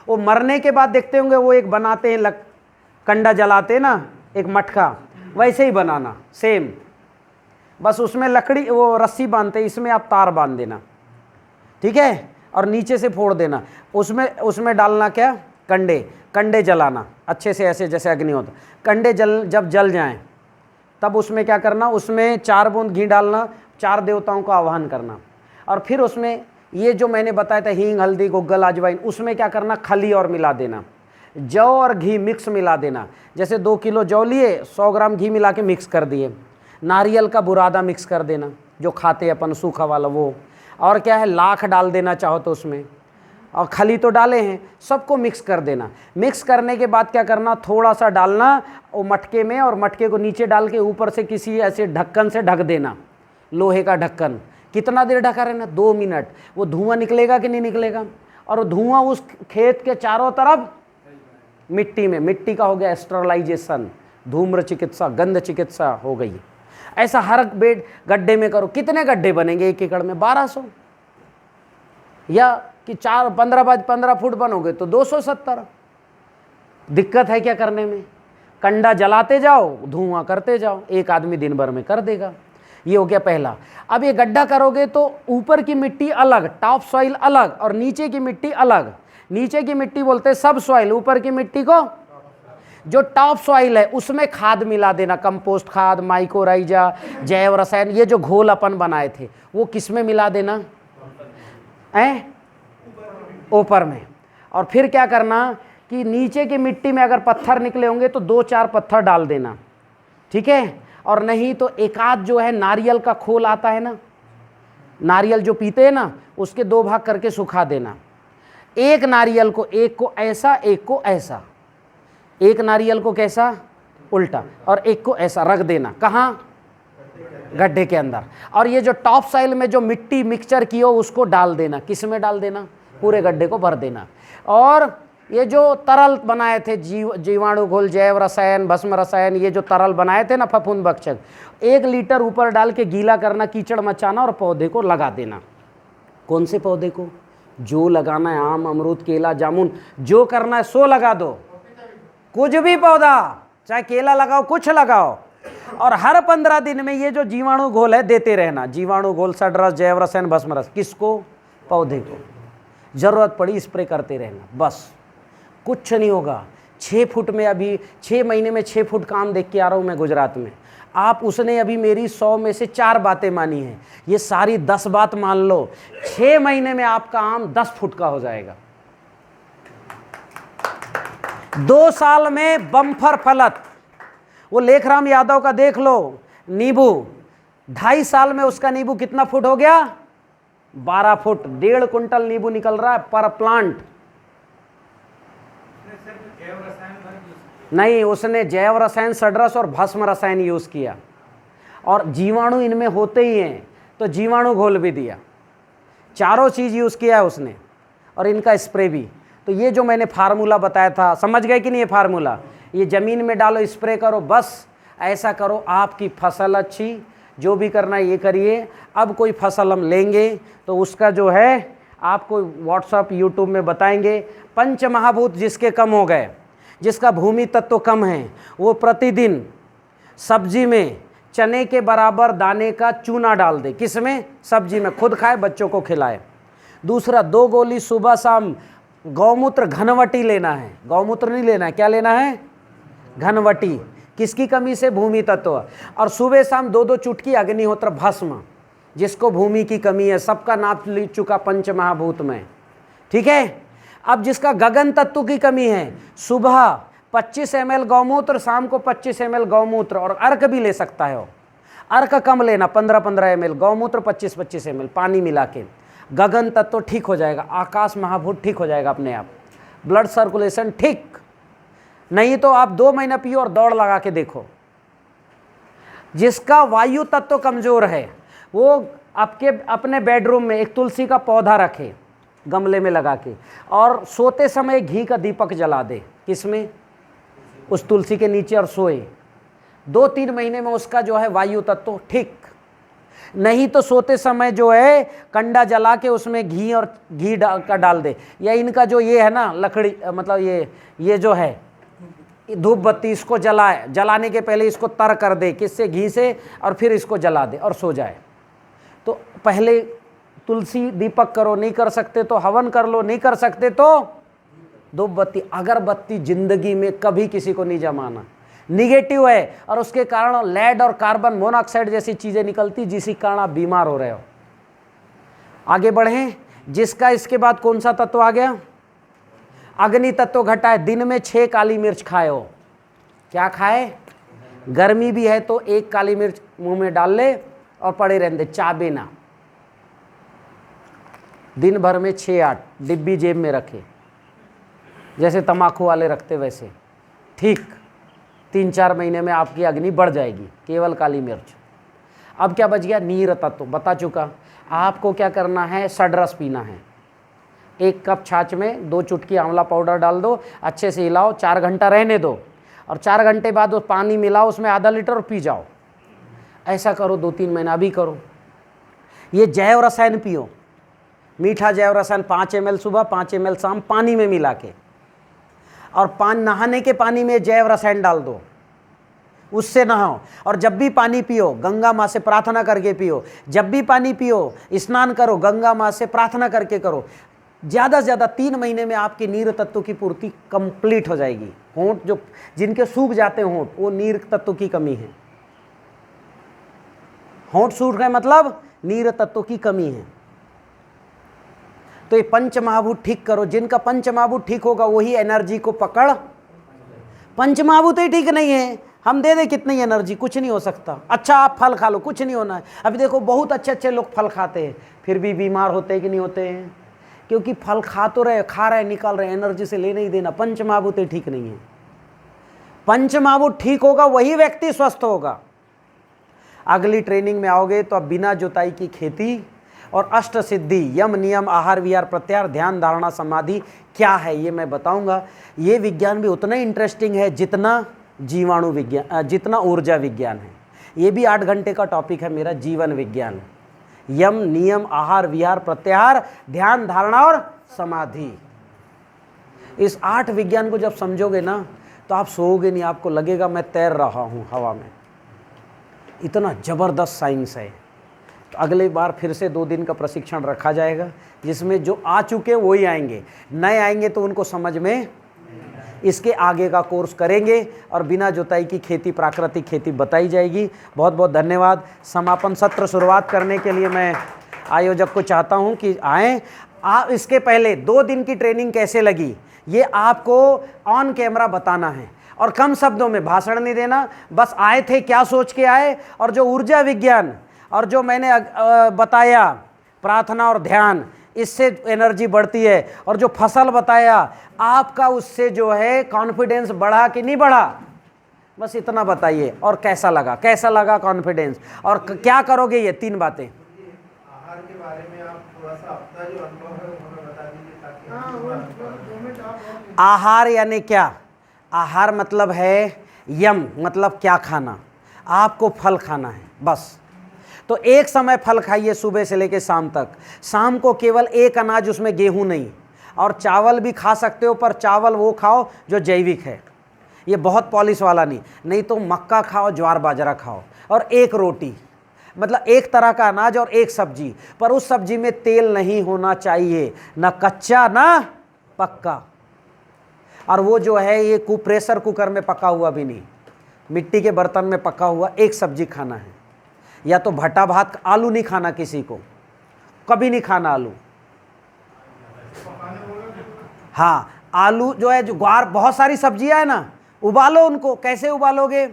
वो मरने के बाद देखते होंगे वो एक बनाते हैं कंडा जलाते ना, एक मटका, वैसे ही बनाना सेम, बस उसमें लकड़ी वो रस्सी बांधते, इसमें आप तार बांध देना, ठीक है, और नीचे से फोड़ देना। उसमें डालना क्या, कंडे जलाना अच्छे से, ऐसे जैसे अग्नि होता। कंडे जब जल जाएं तब उसमें क्या करना, उसमें 4 बूंद घी डालना, 4 देवताओं का आह्वान करना। और फिर उसमें ये जो मैंने बताया था हींग, हल्दी, गुग्गल, अजवाइन, उसमें क्या करना, खली और मिला देना, जौ और घी मिक्स मिला देना। जैसे 2 किलो जौ लिए, 100 ग्राम घी मिला के मिक्स कर दिए। नारियल का बुरादा मिक्स कर देना, जो खाते अपन सूखा वाला वो। और क्या है, लाख डाल देना चाहो तो उसमें, और खली तो डाले हैं, सबको मिक्स कर देना। मिक्स करने के बाद क्या करना, थोड़ा सा डालना वो मटके में, और मटके को नीचे डाल के ऊपर से किसी ऐसे ढक्कन से ढक देना, लोहे का ढक्कन। कितना देर ढका रहना, 2 मिनट। वो धुआं निकलेगा कि नहीं निकलेगा, और धुआं उस खेत के चारों तरफ मिट्टी का हो गया स्टरलाइजेशन, धूम्र चिकित्सा, गंध चिकित्सा हो गई। ऐसा हर बेड गड्ढे में करो। कितने गड्ढे बनेंगे 1 एकड़ में? 1200, या कि 15 बाय 15 फुट बनोगे तो 270। दिक्कत है क्या करने में, कंडा जलाते जाओ, धुआं करते जाओ, एक आदमी दिन भर में कर देगा। ये हो गया पहला। अब ये गड्ढा करोगे तो ऊपर की मिट्टी अलग, टॉप सॉइल अलग, और नीचे की मिट्टी अलग। नीचे की मिट्टी बोलते हैं सब सॉइल, ऊपर की मिट्टी को जो टॉप सॉइल है उसमें खाद मिला देना, कंपोस्ट खाद, माइकोराइजा, जैव रसायन। ये जो घोल अपन बनाए थे वो किस में मिला देना है, ऊपर में। और फिर क्या करना कि नीचे की मिट्टी में अगर पत्थर निकले होंगे तो 2-4 पत्थर डाल देना, ठीक है। और नहीं तो एक आध जो है नारियल का खोल आता है ना, नारियल जो पीते हैं ना, उसके 2 भाग करके सुखा देना। एक नारियल को, एक को ऐसा, एक को ऐसा, एक नारियल को कैसा उल्टा, और एक को ऐसा रख देना। कहाँ? गड्ढे के अंदर। और ये जो टॉप साइल में जो मिट्टी मिक्सचर की हो उसको डाल देना। किस में डाल देना? पूरे गड्ढे को भर देना। और ये जो तरल बनाए थे, जीवाणु घोल, जैव रसायन, भस्म रसायन, ये जो तरल बनाए थे ना फफूंद भक्षक, 1 लीटर ऊपर डाल के गीला करना, कीचड़ मचाना, और पौधे को लगा देना। कौन से पौधे को? जो लगाना है, आम, अमरूद, केला, जामुन, जो करना है सो लगा दो। कुछ भी पौधा, चाहे केला लगाओ, कुछ लगाओ। और हर 15 दिन में ये जो जीवाणु घोल है देते रहना। जीवाणु घोल, सडरस, जैव रसायन, भस्म रस। किसको? पौधे को। जरूरत पड़ी स्प्रे करते रहना, बस। कुछ नहीं होगा। 6 फुट में अभी 6 महीने में 6 फुट काम देख के आ रहा हूँ मैं गुजरात में। आप उसने अभी मेरी 100 में से 4 बातें मानी हैं, ये सारी 10 बात मान लो, 6 महीने में आपका आम 10 फुट का हो जाएगा। 2 साल में बम्फर फलत। वो लेखराम यादव का देख लो, नींबू 2.5 साल में उसका नींबू कितना फुट हो गया? 12 फुट। 1.5 कुंटल नींबू निकल रहा है पर प्लांट। नहीं, उसने जैव रसायन, सडरस और भस्म रसायन यूज किया, और जीवाणु इनमें होते ही हैं तो जीवाणु घोल भी दिया। चारों चीज यूज किया है उसने, और इनका स्प्रे भी। तो ये जो मैंने फार्मूला बताया था, समझ गए कि नहीं? ये फार्मूला ये जमीन में डालो, स्प्रे करो, बस ऐसा करो, आपकी फसल अच्छी। जो भी करना है ये करिए। अब कोई फसल हम लेंगे तो उसका जो है आपको व्हाट्सअप यूट्यूब में बताएंगे। पंच महाभूत जिसके कम हो गए, जिसका भूमि तत्व कम है, वो प्रतिदिन सब्जी में चने के बराबर दाने का चूना डाल दे। किसमें? सब्जी में। खुद खाए, बच्चों को खिलाए। दूसरा, 2 गोली सुबह शाम गौमूत्र घनवटी लेना है। गौमूत्र नहीं लेना है, क्या लेना है? घनवटी। किसकी कमी से? भूमि तत्व। और सुबह शाम 2-2 चुटकी अग्निहोत्र भस्म, जिसको भूमि की कमी है। सबका नाप ले चुका पंच महाभूत में, ठीक है। अब जिसका गगन तत्व की कमी है, सुबह 25 ml गौमूत्र, शाम को 25 ml गौमूत्र, और अर्क भी ले सकता है। अर्क कम लेना, 15-15 ml गौमूत्र, 25-25 ml पानी मिला के। गगन तत्व ठीक हो जाएगा, आकाश महाभूत ठीक हो जाएगा अपने आप, ब्लड सर्कुलेशन ठीक। नहीं तो आप 2 महीना पियो और दौड़ लगा के देखो। जिसका वायु तत्व कमजोर है, वो आपके अपने बेडरूम में एक तुलसी का पौधा रखे गमले में लगा के, और सोते समय घी का दीपक जला दे। किसमें? उस तुलसी के नीचे, और सोए। 2-3 महीने में उसका जो है वायु तत्व ठीक। नहीं तो सोते समय जो है कंडा जला के उसमें घी और घी डाल दे। या इनका जो ये है ना लकड़ी, मतलब ये जो है धूप बत्ती, इसको जलाने के पहले इसको तर कर दे, किससे? घी से, और फिर इसको जला दे और सो जाए। तो पहले तुलसी दीपक करो, नहीं कर सकते तो हवन कर लो, नहीं कर सकते तो धूप बत्ती। अगरबत्ती जिंदगी में कभी किसी को नहीं जमाना, निगेटिव है, और उसके कारण लेड और कार्बन मोनोऑक्साइड जैसी चीजें निकलती, जिसके कारण आप बीमार हो रहे हो। आगे बढ़ें। जिसका इसके बाद कौन सा तत्व आ गया? अग्नि तत्व घटा है। दिन में 6 काली मिर्च खाए हो। क्या खाए? गर्मी भी है तो 1 काली मिर्च मुंह में डाल ले और पड़े रहने दे, चाबे ना। दिन भर में 6-8 डिब्बी जेब में रखे, जैसे तम्बाकू वाले रखते वैसे, ठीक। 3-4 महीने में आपकी अग्नि बढ़ जाएगी, केवल काली मिर्च। अब क्या बच गया? नीर तत्व बता चुका। आपको क्या करना है? सडरस पीना है। 1 कप छाछ में 2 चुटकी आंवला पाउडर डाल दो, अच्छे से हिलाओ, 4 घंटा रहने दो, और 4 घंटे बाद वो पानी मिलाओ उसमें आधा लीटर और पी जाओ। ऐसा करो 2-3 महीना भी करो। ये जैव रसायन पियो, मीठा जैव रसायन 5 ml सुबह, 5 ml शाम, पानी में मिला के, और नहाने के पानी में जैव रसायन डाल दो, उससे नहाओ। और जब भी पानी पियो गंगा माँ से प्रार्थना करके पियो। जब भी पानी पियो, स्नान करो, गंगा माँ से प्रार्थना करके करो। ज़्यादा से ज़्यादा 3 महीने में आपकी नीर तत्व की पूर्ति कंप्लीट हो जाएगी। होंठ जो जिनके सूख जाते हैं होंठ, वो नीर तत्व की कमी है। होंठ सूख गए मतलब नीर तत्व की कमी है। तो ये पंच महाभूत ठीक करो। जिनका पंच महाभूत ठीक होगा वही एनर्जी को पकड़। पंच महाभूत ही ठीक नहीं है, हम दे दे कितनी एनर्जी, कुछ नहीं हो सकता। अच्छा आप फल खा लो, कुछ नहीं होना है। अभी देखो बहुत अच्छे लोग फल खाते हैं, फिर भी बीमार होते हैं कि नहीं होते हैं? क्योंकि फल खा रहे निकाल रहे, एनर्जी से ले नहीं देना। पंच महाभूत ठीक नहीं है। पंच महाभूत ठीक होगा वही व्यक्ति स्वस्थ होगा। अगली ट्रेनिंग में आओगे तो अब बिना जुताई की खेती और अष्ट सिद्धि, यम नियम आहार विहार प्रत्याहार ध्यान धारणा समाधि क्या है ये मैं बताऊंगा। ये विज्ञान भी उतना ही इंटरेस्टिंग है जितना जीवाणु विज्ञान, जितना ऊर्जा विज्ञान है। ये भी 8 घंटे का टॉपिक है मेरा, जीवन विज्ञान। यम नियम आहार विहार प्रत्याहार ध्यान धारणा और समाधि। इस 8 विज्ञान को जब समझोगे ना तो आप सोओगे नहीं, आपको लगेगा मैं तैर रहा हूँ हवा में। इतना ज़बरदस्त साइंस है। तो अगली बार फिर से 2 दिन का प्रशिक्षण रखा जाएगा, जिसमें जो आ चुके हैं वही आएंगे, नए आएंगे तो उनको समझ में इसके आगे का कोर्स करेंगे और बिना जुताई की खेती, प्राकृतिक खेती बताई जाएगी। बहुत बहुत धन्यवाद। समापन सत्र शुरुआत करने के लिए मैं आयोजक को चाहता हूं कि आएँ। आप इसके पहले 2 दिन की ट्रेनिंग कैसे लगी ये आपको ऑन कैमरा बताना है और कम शब्दों में भाषण नहीं देना। बस आए थे, क्या सोच के आए, और जो ऊर्जा विज्ञान और जो मैंने बताया प्रार्थना और ध्यान, इससे एनर्जी बढ़ती है। और जो फसल बताया आपका, उससे जो है कॉन्फिडेंस बढ़ा कि नहीं बढ़ा, बस इतना बताइए। और कैसा लगा कॉन्फिडेंस, और क्या करोगे, ये 3 बातें। आहार के बारे में आप थोड़ा सा अपना जो अनुभव है वो हमें बता दीजिए ताकि आहार यानी क्या? आहार मतलब है यम, मतलब क्या खाना। आपको फल खाना है बस। तो एक समय फल खाइए सुबह से लेकर शाम तक। शाम को केवल एक अनाज, उसमें गेहूं नहीं, और चावल भी खा सकते हो, पर चावल वो खाओ जो जैविक है, ये बहुत पॉलिश वाला नहीं तो मक्का खाओ, ज्वार बाजरा खाओ, और एक रोटी, मतलब एक तरह का अनाज और एक सब्जी, पर उस सब्जी में तेल नहीं होना चाहिए, ना कच्चा ना पक्का। और वो जो है ये प्रेशर कुकर में पका हुआ भी नहीं, मिट्टी के बर्तन में पका हुआ एक सब्जी खाना है। या तो भट्टा भात, आलू नहीं खाना, किसी को कभी नहीं खाना आलू। हाँ, आलू जो है, जो ग्वार, बहुत सारी सब्जियां है ना, उबालो उनको। कैसे उबालोगे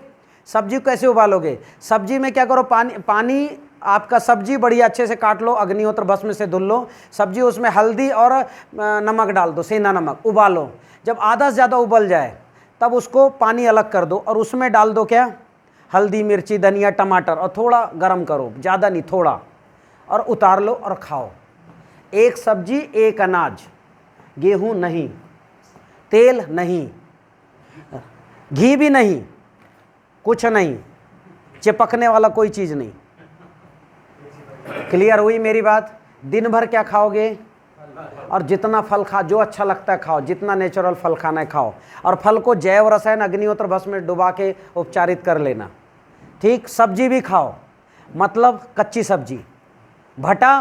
सब्जी को, कैसे उबालोगे? सब्जी में क्या करो, पानी आपका, सब्जी बढ़िया अच्छे से काट लो, अग्निहोत्र भस्म से धुल लो सब्जी, उसमें हल्दी और नमक डाल दो, सेंधा नमक, उबालो। जब आधा से ज़्यादा उबल जाए तब उसको पानी अलग कर दो और उसमें डाल दो क्या, हल्दी, मिर्ची, धनिया, टमाटर, और थोड़ा गरम करो, ज़्यादा नहीं, थोड़ा, और उतार लो और खाओ। एक सब्जी एक अनाज, गेहूं नहीं, तेल नहीं, घी भी नहीं, कुछ नहीं, चिपकने वाला कोई चीज़ नहीं। क्लियर हुई मेरी बात? दिन भर क्या खाओगे? और जितना फल खा, जो अच्छा लगता है खाओ, जितना नेचुरल फल खाना है खाओ, और फल को जैव रसायन अग्निहोत्र भस्म में डुबा के उपचारित कर लेना। ठीक, सब्जी भी खाओ, मतलब कच्ची सब्जी, भटा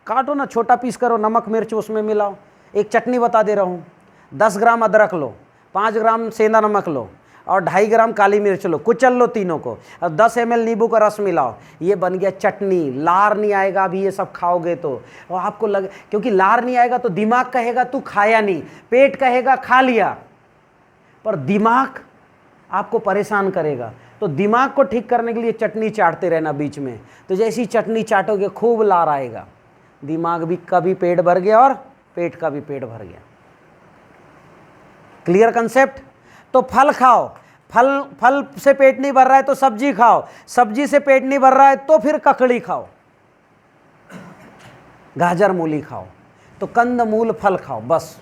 काटो ना, छोटा पीस करो, नमक मिर्च उसमें मिलाओ। एक चटनी बता दे रहा हूँ, 10 ग्राम अदरक लो, 5 ग्राम सेंधा नमक लो, और 2.5 ग्राम काली मिर्च लो, कुचल लो तीनों को, और 10 ml नींबू का रस मिलाओ। ये बन गया चटनी। लार नहीं आएगा अभी ये सब खाओगे तो, और आपको लगे, क्योंकि लार नहीं आएगा तो दिमाग कहेगा तू खाया नहीं, पेट कहेगा खा लिया, पर दिमाग आपको परेशान करेगा। तो दिमाग को ठीक करने के लिए चटनी चाटते रहना बीच में। तो जैसी चटनी चाटोगे खूब लार आएगा, दिमाग भी का भी पेट भर गया और पेट का भी पेट भर गया। Clear concept? तो फल खाओ, फल से पेट नहीं भर रहा है तो सब्जी खाओ, सब्जी से पेट नहीं भर रहा है तो फिर ककड़ी खाओ, गाजर मूली खाओ, तो कंद मूल फल खाओ, बस।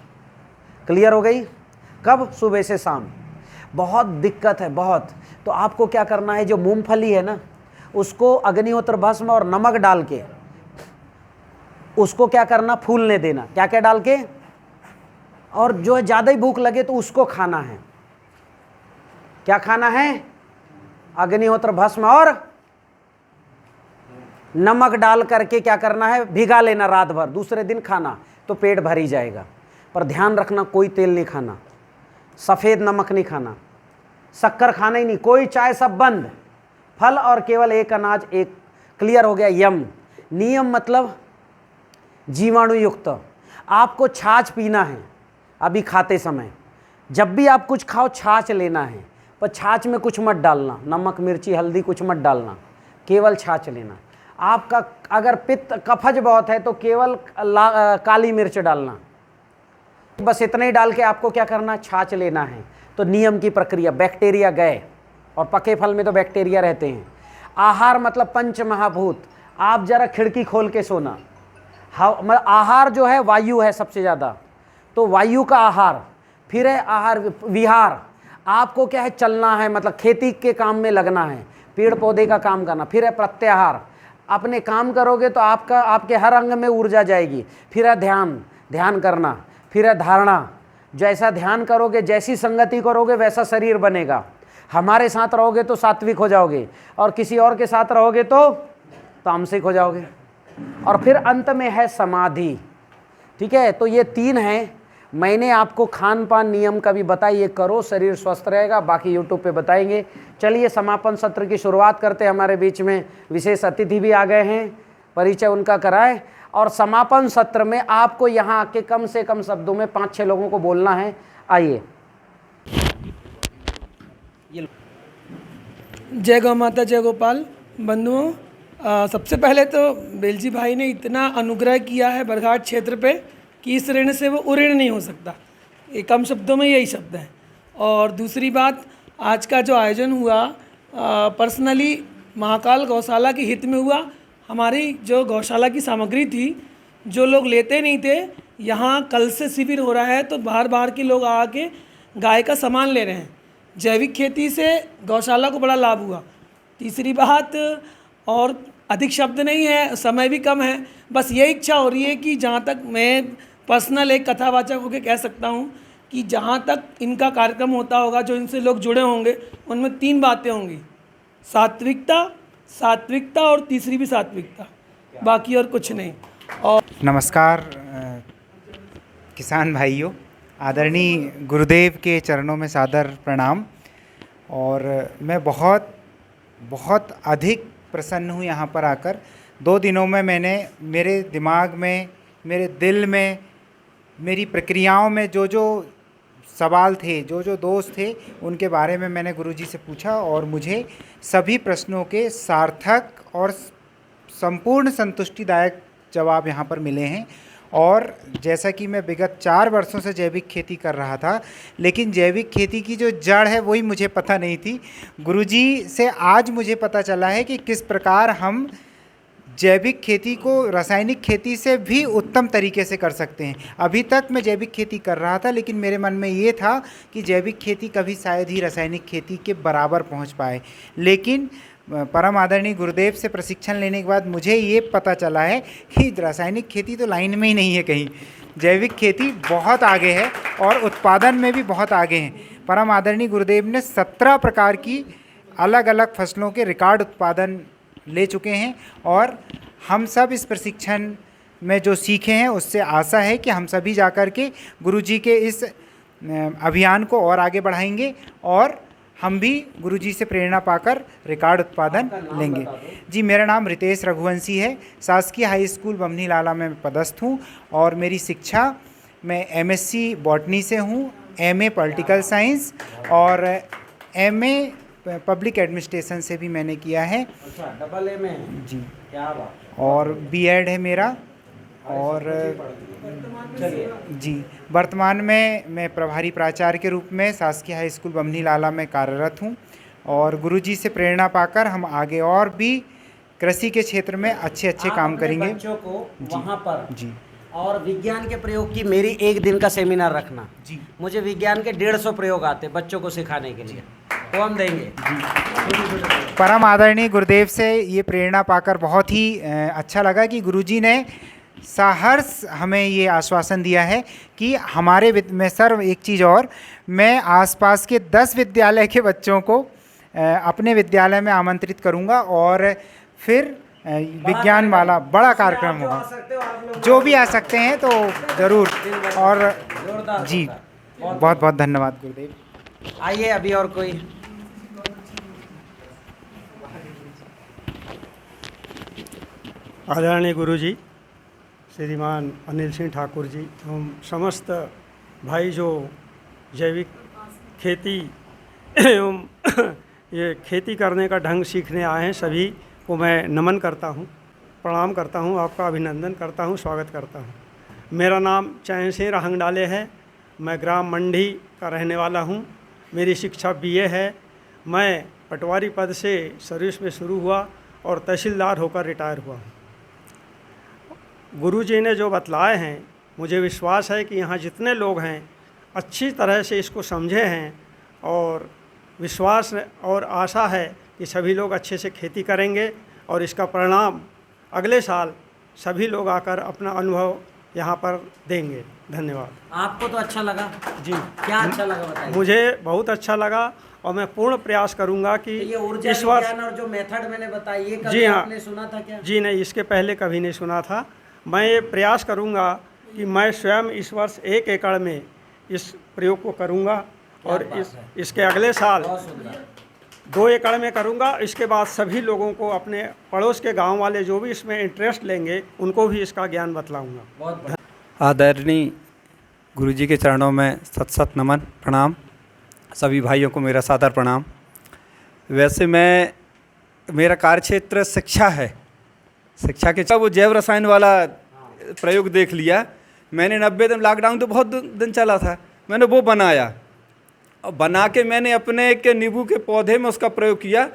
क्लियर हो गई? कब? सुबह से शाम। बहुत दिक्कत है, बहुत। तो आपको क्या करना है, जो मूंगफली है ना, उसको अग्निहोत्र भस्म और नमक डाल के उसको क्या करना, फूलने देना। क्या क्या डाल के? और जो है ज़्यादा ही भूख लगे तो उसको खाना है। क्या खाना है? अग्निहोत्र भस्म और नमक डाल करके क्या करना है, भिगा लेना रात भर, दूसरे दिन खाना, तो पेट भर ही जाएगा। पर ध्यान रखना, कोई तेल नहीं खाना, सफ़ेद नमक नहीं खाना, शक्कर खाना ही नहीं, कोई चाय, सब बंद। फल और केवल एक अनाज, एक। क्लियर हो गया? यम, नियम मतलब जीवाणु युक्त। आपको छाछ पीना है अभी खाते समय, जब भी आप कुछ खाओ छाछ लेना है, पर छाछ में कुछ मत डालना, नमक मिर्ची हल्दी कुछ मत डालना, केवल छाछ लेना। आपका अगर पित्त कफज बहुत है तो केवल काली मिर्च डालना, बस इतना ही डाल के आपको क्या करना, छाछ लेना है। तो नियम की प्रक्रिया, बैक्टीरिया गए, और पके फल में तो बैक्टीरिया रहते हैं। आहार मतलब पंच महाभूत। आप जरा खिड़की खोल के सोना। आहार जो है वायु है सबसे ज़्यादा, तो वायु का आहार, फिर है आहार विहार। आपको क्या है, चलना है, मतलब खेती के काम में लगना है, पेड़ पौधे का काम करना। फिर है प्रत्याहार, अपने काम करोगे तो आपके हर अंग में ऊर्जा जाएगी। फिर है ध्यान करना। फिर है धारणा, जैसा ध्यान करोगे, जैसी संगति करोगे वैसा शरीर बनेगा। हमारे साथ रहोगे तो सात्विक हो जाओगे, और किसी और के साथ रहोगे तो तामसिक हो जाओगे। और फिर अंत में है समाधि। ठीक है, तो ये 3 हैं, मैंने आपको खान पान नियम का भी बताया, ये करो शरीर स्वस्थ रहेगा, बाकी यूट्यूब पे बताएंगे। चलिए समापन सत्र की शुरुआत करते हैं। हमारे बीच में विशेष अतिथि भी आ गए हैं, परिचय उनका कराएं। और समापन सत्र में आपको यहाँ आके कम से कम शब्दों में 5-6 लोगों को बोलना है। आइए। जय गौ माता, जय गोपाल। बंधुओं, सबसे पहले तो बेलजी भाई ने इतना अनुग्रह किया है बरघाट क्षेत्र पे कि इस ऋण से वो उऋण नहीं हो सकता। ये कम शब्दों में यही शब्द है। और दूसरी बात, आज का जो आयोजन हुआ पर्सनली महाकाल गौशाला के हित में हुआ। हमारी जो गौशाला की सामग्री थी, जो लोग लेते नहीं थे, यहाँ कल से शिविर हो रहा है तो बाहर बाहर के लोग आके गाय का सामान ले रहे हैं। जैविक खेती से गौशाला को बड़ा लाभ हुआ। तीसरी बात, और अधिक शब्द नहीं है, समय भी कम है, बस ये इच्छा हो रही है कि जहाँ तक मैं पर्सनल एक कथावाचक होकर कह सकता हूँ कि जहाँ तक इनका कार्यक्रम होता होगा, जो इनसे लोग जुड़े होंगे, उनमें 3 बातें होंगी, सात्विकता और तीसरी भी सात्विकता, बाकी और कुछ नहीं। और नमस्कार किसान भाइयों, आदरणीय गुरुदेव के चरणों में सादर प्रणाम। और मैं बहुत बहुत अधिक प्रसन्न हूँ यहाँ पर आकर। 2 दिनों में मैंने मेरे दिमाग में, मेरे दिल में, मेरी प्रक्रियाओं में जो जो सवाल थे, जो जो दोष थे, उनके बारे में मैंने गुरुजी से पूछा और मुझे सभी प्रश्नों के सार्थक और संपूर्ण संतुष्टिदायक जवाब यहाँ पर मिले हैं। और जैसा कि मैं विगत 4 वर्षों से जैविक खेती कर रहा था, लेकिन जैविक खेती की जो जड़ है वही मुझे पता नहीं थी। गुरुजी से आज मुझे पता चला है कि किस प्रकार हम जैविक खेती को रासायनिक खेती से भी उत्तम तरीके से कर सकते हैं। अभी तक मैं जैविक खेती कर रहा था, लेकिन मेरे मन में ये था कि जैविक खेती कभी शायद ही रासायनिक खेती के बराबर पहुंच पाए। लेकिन परम आदरणीय गुरुदेव से प्रशिक्षण लेने के बाद मुझे ये पता चला है कि रासायनिक खेती तो लाइन में ही नहीं है कहीं, जैविक खेती बहुत आगे है और उत्पादन में भी बहुत आगे हैं। परम आदरणीय गुरुदेव ने 17 प्रकार की अलग अलग फसलों के रिकॉर्ड उत्पादन ले चुके हैं और हम सब इस प्रशिक्षण में जो सीखे हैं उससे आशा है कि हम सभी जाकर के गुरुजी के इस अभियान को और आगे बढ़ाएंगे और हम भी गुरुजी से प्रेरणा पाकर रिकॉर्ड उत्पादन लेंगे। जी, मेरा नाम रितेश रघुवंशी है। शासकीय हाई स्कूल बमनी लाला में पदस्थ हूँ और मेरी शिक्षा, मैं MSc बॉटनी से हूँ, MA पॉलिटिकल साइंस और MA पब्लिक एडमिनिस्ट्रेशन से भी मैंने किया है। अच्छा, डबल ए में? जी, क्या बात है। और B.Ed है मेरा। और जी, वर्तमान में मैं प्रभारी प्राचार्य के रूप में शासकीय हाई स्कूल बमनी लाला में कार्यरत हूँ और गुरुजी से प्रेरणा पाकर हम आगे और भी कृषि के क्षेत्र में अच्छे काम करेंगे। बच्चों को वहाँ पर जी और विज्ञान के प्रयोग की मेरी 1 दिन का सेमिनार रखना। जी, मुझे विज्ञान के 150 प्रयोग आते बच्चों को सिखाने के लिए, तो हम देंगे। परम आदरणीय गुरुदेव से ये प्रेरणा पाकर बहुत ही अच्छा लगा कि गुरुजी ने सहर्ष हमें ये आश्वासन दिया है कि हमारे मैं सर एक चीज़ और, मैं आसपास के 10 विद्यालय के बच्चों को अपने विद्यालय में आमंत्रित करूंगा और फिर विज्ञान वाला बड़ा कार्यक्रम होगा। जो भी आ सकते हैं तो ज़रूर। और जी, बहुत बहुत धन्यवाद गुरुदेव। आइए अभी और कोई। आदरणीय गुरुजी श्रीमान अनिल सिंह ठाकुर जी, हम समस्त भाई जो जैविक खेती एवं ये खेती करने का ढंग सीखने आए हैं, सभी को मैं नमन करता हूँ, प्रणाम करता हूँ, आपका अभिनंदन करता हूँ, स्वागत करता हूँ। मेरा नाम चैन सिंह रहंगडाले है। मैं ग्राम मंडी का रहने वाला हूँ। मेरी शिक्षा BA है। मैं पटवारी पद से सर्विस में शुरू हुआ और तहसीलदार होकर रिटायर हुआ हूँ। गुरुजी ने जो बतलाए हैं, मुझे विश्वास है कि यहाँ जितने लोग हैं अच्छी तरह से इसको समझे हैं और विश्वास और आशा है कि सभी लोग अच्छे से खेती करेंगे और इसका परिणाम अगले साल सभी लोग आकर अपना अनुभव यहाँ पर देंगे। धन्यवाद। आपको तो अच्छा लगा जी। क्या अच्छा लगा बताइए। मुझे बहुत अच्छा लगा और मैं पूर्ण प्रयास करूँगा कि ये ऊर्जा इस वर्ष, विज्ञान और जो मेथड मैंने बताई, ये कभी जी हाँ, आपने सुना था क्या? जी नहीं, इसके पहले कभी नहीं सुना था। मैं ये प्रयास करूँगा कि मैं स्वयं इस वर्ष 1 एकड़ में इस प्रयोग को करूँगा और इसके अगले साल 2 एकड़ में करूँगा। इसके बाद सभी लोगों को, अपने पड़ोस के गांव वाले जो भी इसमें इंटरेस्ट लेंगे, उनको भी इसका ज्ञान बतलाऊँगा। आदरणीय गुरुजी के चरणों में सत सत नमन प्रणाम। सभी भाइयों को मेरा सादर प्रणाम। वैसे मेरा कार्यक्षेत्र शिक्षा है। शिक्षा के वो जैव रसायन वाला प्रयोग देख लिया मैंने। 90 दिन लॉकडाउन तो बहुत दिन चला था, मैंने वो बनाया और बना के मैंने अपने के नींबू के पौधे में उसका प्रयोग किया।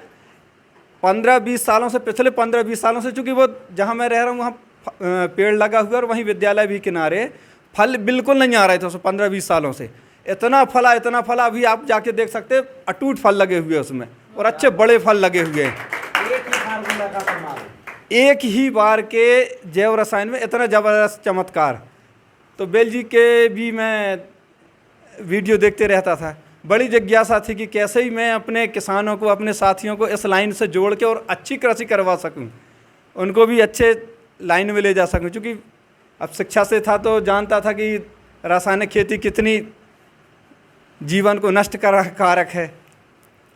15-20 सालों से, पिछले 15-20 सालों से, चूँकि वो जहाँ मैं रह रहा हूँ वहाँ पेड़ लगा हुआ और वहीं विद्यालय भी किनारे, फल बिल्कुल नहीं आ रहे थे उसमें 15-20 सालों से। इतना फला, अभी आप जाके देख सकते हैं, अटूट फल लगे हुए उसमें और अच्छे बड़े फल लगे हुए हैं। एक ही बार के जैव रसायन में इतना ज़बरदस्त चमत्कार। तो बेल जी के भी मैं वीडियो देखते रहता था। बड़ी जिज्ञासा थी कि कैसे ही मैं अपने किसानों को, अपने साथियों को इस लाइन से जोड़ के और अच्छी कृषि करवा सकूं, उनको भी अच्छे लाइन में ले जा सकूं। क्योंकि अब शिक्षा से था तो जानता था कि रासायनिक खेती कितनी जीवन को नष्ट कारक है।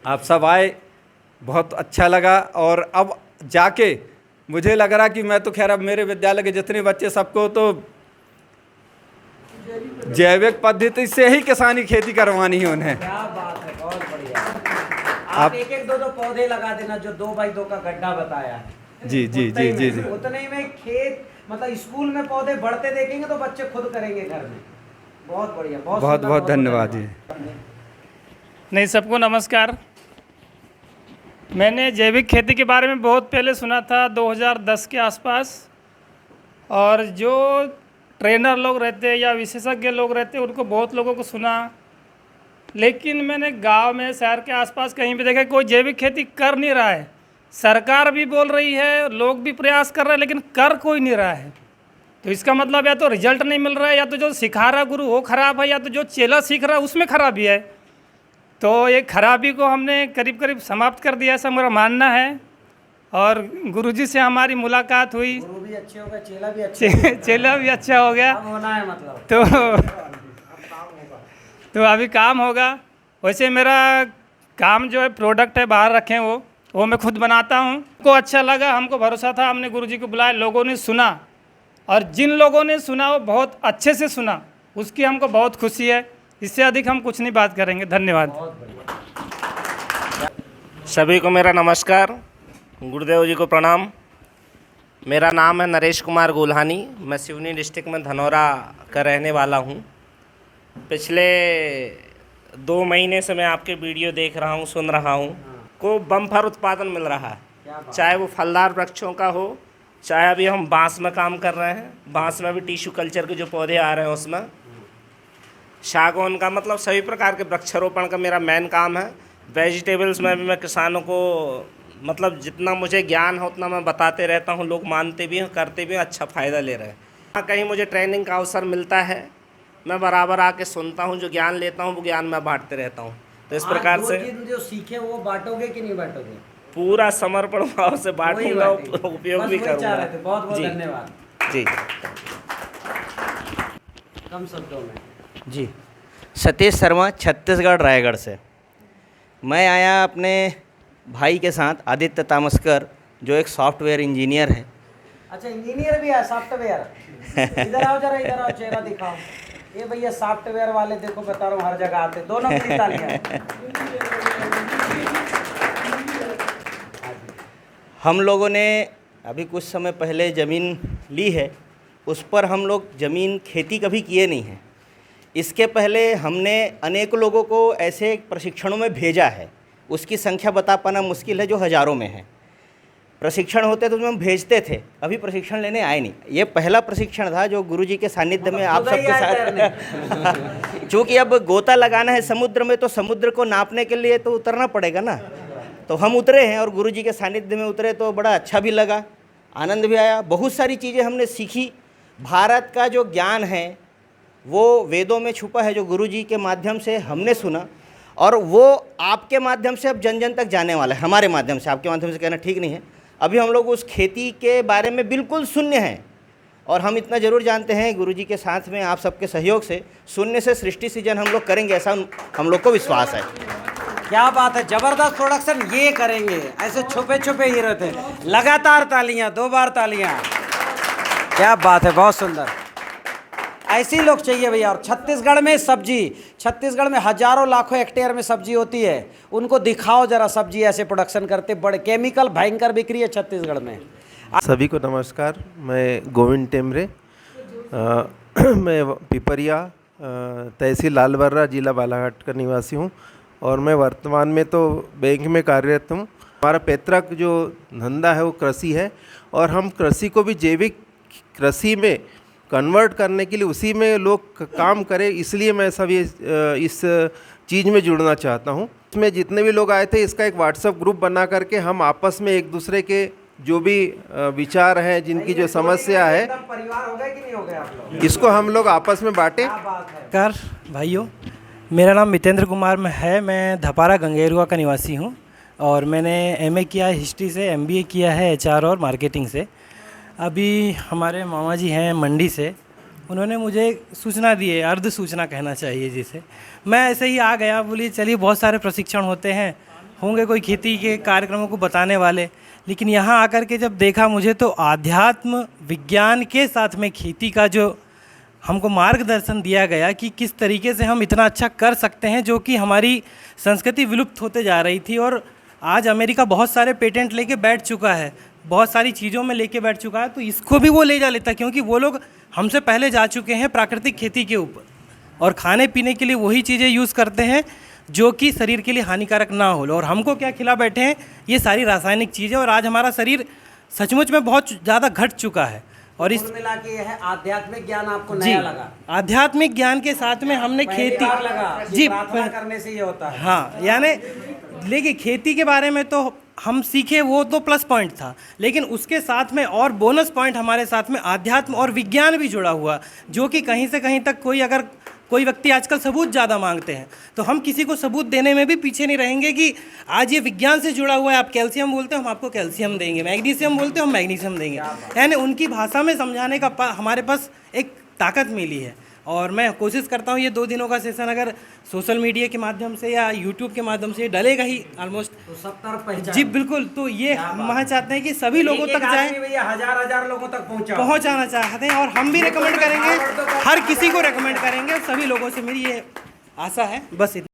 आप सब आए, बहुत अच्छा लगा। और अब जाके मुझे लग रहा कि मैं तो खैर अब मेरे विद्यालय के जितने बच्चे, सबको तो जैविक पद्धति से ही किसानी खेती करवानी है उन्हें। क्या बात है, बहुत बढ़िया। आप 1-2 पौधे लगा देना, जो 2x2 का गड्ढा बताया है। जी जी जी जी जी। उतने ही में खेत, मतलब स्कूल में पौधे बढ़ते देखेंगे तो बच्चे खुद करेंगे घर में। बहुत बढ़िया, बहुत बहुत धन्यवाद जी। नहीं, सबको नमस्कार। मैंने जैविक खेती के बारे में बहुत पहले सुना था, 2010 के आसपास। और जो ट्रेनर लोग रहते हैं या विशेषज्ञ लोग रहते हैं, उनको बहुत लोगों को सुना, लेकिन मैंने गांव में, शहर के आसपास कहीं भी देखा कोई जैविक खेती कर नहीं रहा है। सरकार भी बोल रही है, लोग भी प्रयास कर रहे हैं, लेकिन कर कोई नहीं रहा है। तो इसका मतलब या तो रिजल्ट नहीं मिल रहा है, या तो जो सिखा रहा गुरु वो ख़राब है, या तो जो चेला सीख रहा है उसमें खराबी है। तो ये खराबी को हमने करीब करीब समाप्त कर दिया, ऐसा मेरा मानना है। और गुरुजी से हमारी मुलाकात हुई, गुरु भी अच्छे हो गए, चेला भी अच्छे चेला भी अच्छा हो गया। अब होना है मतलब। तो अभी काम होगा। वैसे मेरा काम जो है, प्रोडक्ट है बाहर रखे वो मैं खुद बनाता हूँ। को अच्छा लगा, हमको भरोसा था, हमने गुरुजी को बुलाया, लोगों ने सुना, और जिन लोगों ने सुना वो बहुत अच्छे से सुना, उसकी हमको बहुत खुशी है। इससे अधिक हम कुछ नहीं बात करेंगे। धन्यवाद। सभी को मेरा नमस्कार, गुरुदेव जी को प्रणाम। मेरा नाम है नरेश कुमार गोल्हानी। मैं सिवनी डिस्ट्रिक्ट में धनौरा का रहने वाला हूँ। पिछले 2 महीने से मैं आपके वीडियो देख रहा हूँ, सुन रहा हूँ। को बम्पर उत्पादन मिल रहा है, चाहे वो फलदार वृक्षों का हो, चाहे अभी हम बांस में काम कर रहे हैं, बांस में भी टिश्यू कल्चर के जो पौधे आ रहे हैं उसमें, सागौन का, मतलब सभी प्रकार के वृक्षारोपण का मेरा मेन काम है। वेजिटेबल्स में भी मैं किसानों को, मतलब जितना मुझे ज्ञान है उतना मैं बताते रहता हूँ। लोग मानते भी हैं, करते भी हैं, अच्छा फ़ायदा ले रहे हैं। कहीं मुझे ट्रेनिंग का अवसर मिलता है, मैं बराबर आके सुनता हूँ, जो ज्ञान लेता हूँ वो ज्ञान मैं बांटते रहता हूँ। तो इस प्रकार से जो सीखे वो बांटोगे कि नहीं बांटोगे? पूरा समर्पण भाव से बांटूंगा, उपयोग भी करूँगा। बहुत बहुत धन्यवाद जी। कम शब्दों में जी। सतीश शर्मा, छत्तीसगढ़ रायगढ़ से। मैं आया अपने भाई के साथ, आदित्य तामस्कर, जो एक सॉफ्टवेयर इंजीनियर है। अच्छा, इंजीनियर भी है, सॉफ्टवेयर। इधर आओ जरा, इधर आओ, चेहरा दिखाओ। ये भैया सॉफ्टवेयर वाले, देखो बता रहा हूँ, हर जगह आते, दोनों की तालियां। हम लोगों ने अभी कुछ समय पहले ज़मीन ली है, उस पर हम लोग ज़मीन खेती कभी किए नहीं हैं। इसके पहले हमने अनेक लोगों को ऐसे प्रशिक्षणों में भेजा है, उसकी संख्या बता पाना मुश्किल है, जो हज़ारों में है। प्रशिक्षण होते तो हम भेजते थे, अभी प्रशिक्षण लेने आए नहीं। ये पहला प्रशिक्षण था जो गुरुजी के सानिध्य में आप सबके साथ। चूँकि अब गोता लगाना है समुद्र में, तो समुद्र को नापने के लिए तो उतरना पड़ेगा ना। तो हम उतरे हैं और गुरुजी के सानिध्य में उतरे, तो बड़ा अच्छा भी लगा, आनंद भी आया। बहुत सारी चीज़ें हमने सीखी। भारत का जो ज्ञान है वो वेदों में छुपा है, जो गुरुजी के माध्यम से हमने सुना, और वो आपके माध्यम से अब जन जन तक जाने वाला है। हमारे माध्यम से, आपके माध्यम से कहना ठीक नहीं है। अभी हम लोग उस खेती के बारे में बिल्कुल शून्य हैं, और हम इतना ज़रूर जानते हैं गुरुजी के साथ में आप सबके सहयोग से शून्य से सृष्टि सृजन हम लोग करेंगे, ऐसा हम लोग को विश्वास है। क्या बात है, जबरदस्त प्रोडक्शन, ये करेंगे, ऐसे छुपे छुपे ही रहते हैं। लगातार तालियां, 2 बार तालियां, क्या बात है, बहुत सुंदर। ऐसे ही लोग चाहिए भैया। और छत्तीसगढ़ में सब्जी, छत्तीसगढ़ में हजारों लाखों हेक्टेयर में सब्जी होती है, उनको दिखाओ जरा सब्जी ऐसे प्रोडक्शन करते, बड़े केमिकल भयंकर बिक्री है छत्तीसगढ़ में। सभी को नमस्कार, मैं गोविंद टेमरे, मैं पिपरिया तहसील लालबर्रा जिला बालाघाट का निवासी हूँ और मैं वर्तमान में तो बैंक में कार्यरत हूँ। हमारा पैतृक जो धंधा है वो कृषि है और हम कृषि को भी जैविक कृषि में कन्वर्ट करने के लिए उसी में लोग काम करें, इसलिए मैं सभी इस चीज़ में जुड़ना चाहता हूँ। इसमें जितने भी लोग आए थे, इसका एक व्हाट्सएप ग्रुप बना करके हम आपस में एक दूसरे के जो भी विचार हैं, जिनकी जो समस्या है, परिवार हो गए कि नहीं हो गए आप लोग, इसको हम लोग आपस में बांटें। नमस्कार भाइयों, मेरा नाम मितेंद्र कुमार है, मैं धपारा गंगेरुआ का निवासी हूँ और मैंने एमए किया है हिस्ट्री से, एमबीए किया है एचआर और मार्केटिंग से। अभी हमारे मामा जी हैं मंडी से, उन्होंने मुझे सूचना दी है, अर्ध सूचना कहना चाहिए जिसे, मैं ऐसे ही आ गया, बोली चलिए बहुत सारे प्रशिक्षण होते हैं, होंगे कोई खेती के कार्यक्रमों को बताने वाले, लेकिन यहाँ आकर के जब देखा मुझे तो आध्यात्म विज्ञान के साथ में खेती का जो हमको मार्गदर्शन दिया गया कि किस तरीके से हम इतना अच्छा कर सकते हैं, जो कि हमारी संस्कृति विलुप्त होते जा रही थी। और आज अमेरिका बहुत सारे पेटेंट लेके बैठ चुका है, बहुत सारी चीज़ों में लेके बैठ चुका है, तो इसको भी वो ले जा लेता, क्योंकि वो लोग हमसे पहले जा चुके हैं प्राकृतिक खेती के ऊपर और खाने पीने के लिए वही चीज़ें यूज़ करते हैं जो कि शरीर के लिए हानिकारक ना हो। और हमको क्या खिला बैठे हैं, ये सारी रासायनिक चीज़ें, और आज हमारा शरीर सचमुच में बहुत ज़्यादा घट चुका है। और इस मिला के है आध्यात्मिक ज्ञान आपको नया लगा, आध्यात्मिक ज्ञान के साथ में हमने खेती लगा जी प्रार्थना करने से ये होता है। हाँ, यानी लेकिन खेती के बारे में तो हम सीखे, वो तो प्लस पॉइंट था, लेकिन उसके साथ में और बोनस पॉइंट हमारे साथ में आध्यात्म और विज्ञान भी जुड़ा हुआ, जो कि कहीं से कहीं तक कोई व्यक्ति आजकल सबूत ज़्यादा मांगते हैं, तो हम किसी को सबूत देने में भी पीछे नहीं रहेंगे कि आज ये विज्ञान से जुड़ा हुआ है। आप कैल्शियम बोलते हो, हम आपको कैल्शियम देंगे, मैग्नीशियम बोलते हो, हम मैग्नीशियम देंगे, यानी उनकी भाषा में समझाने का हमारे पास एक ताकत मिली है। और मैं कोशिश करता हूँ ये 2 दिनों का सेशन अगर सोशल मीडिया के माध्यम से या यूट्यूब के माध्यम से डलेगा ही ऑलमोस्ट, तो सब तरफ पहचान जी बिल्कुल, तो ये हम चाहते हैं कि सभी लोगों तक जाए, भैया हजार लोगों तक पहुँचाना चाहते हैं, और हम भी रेकमेंड करेंगे, हर किसी को रेकमेंड करेंगे, सभी लोगों से मेरी ये आशा है। बस इतना।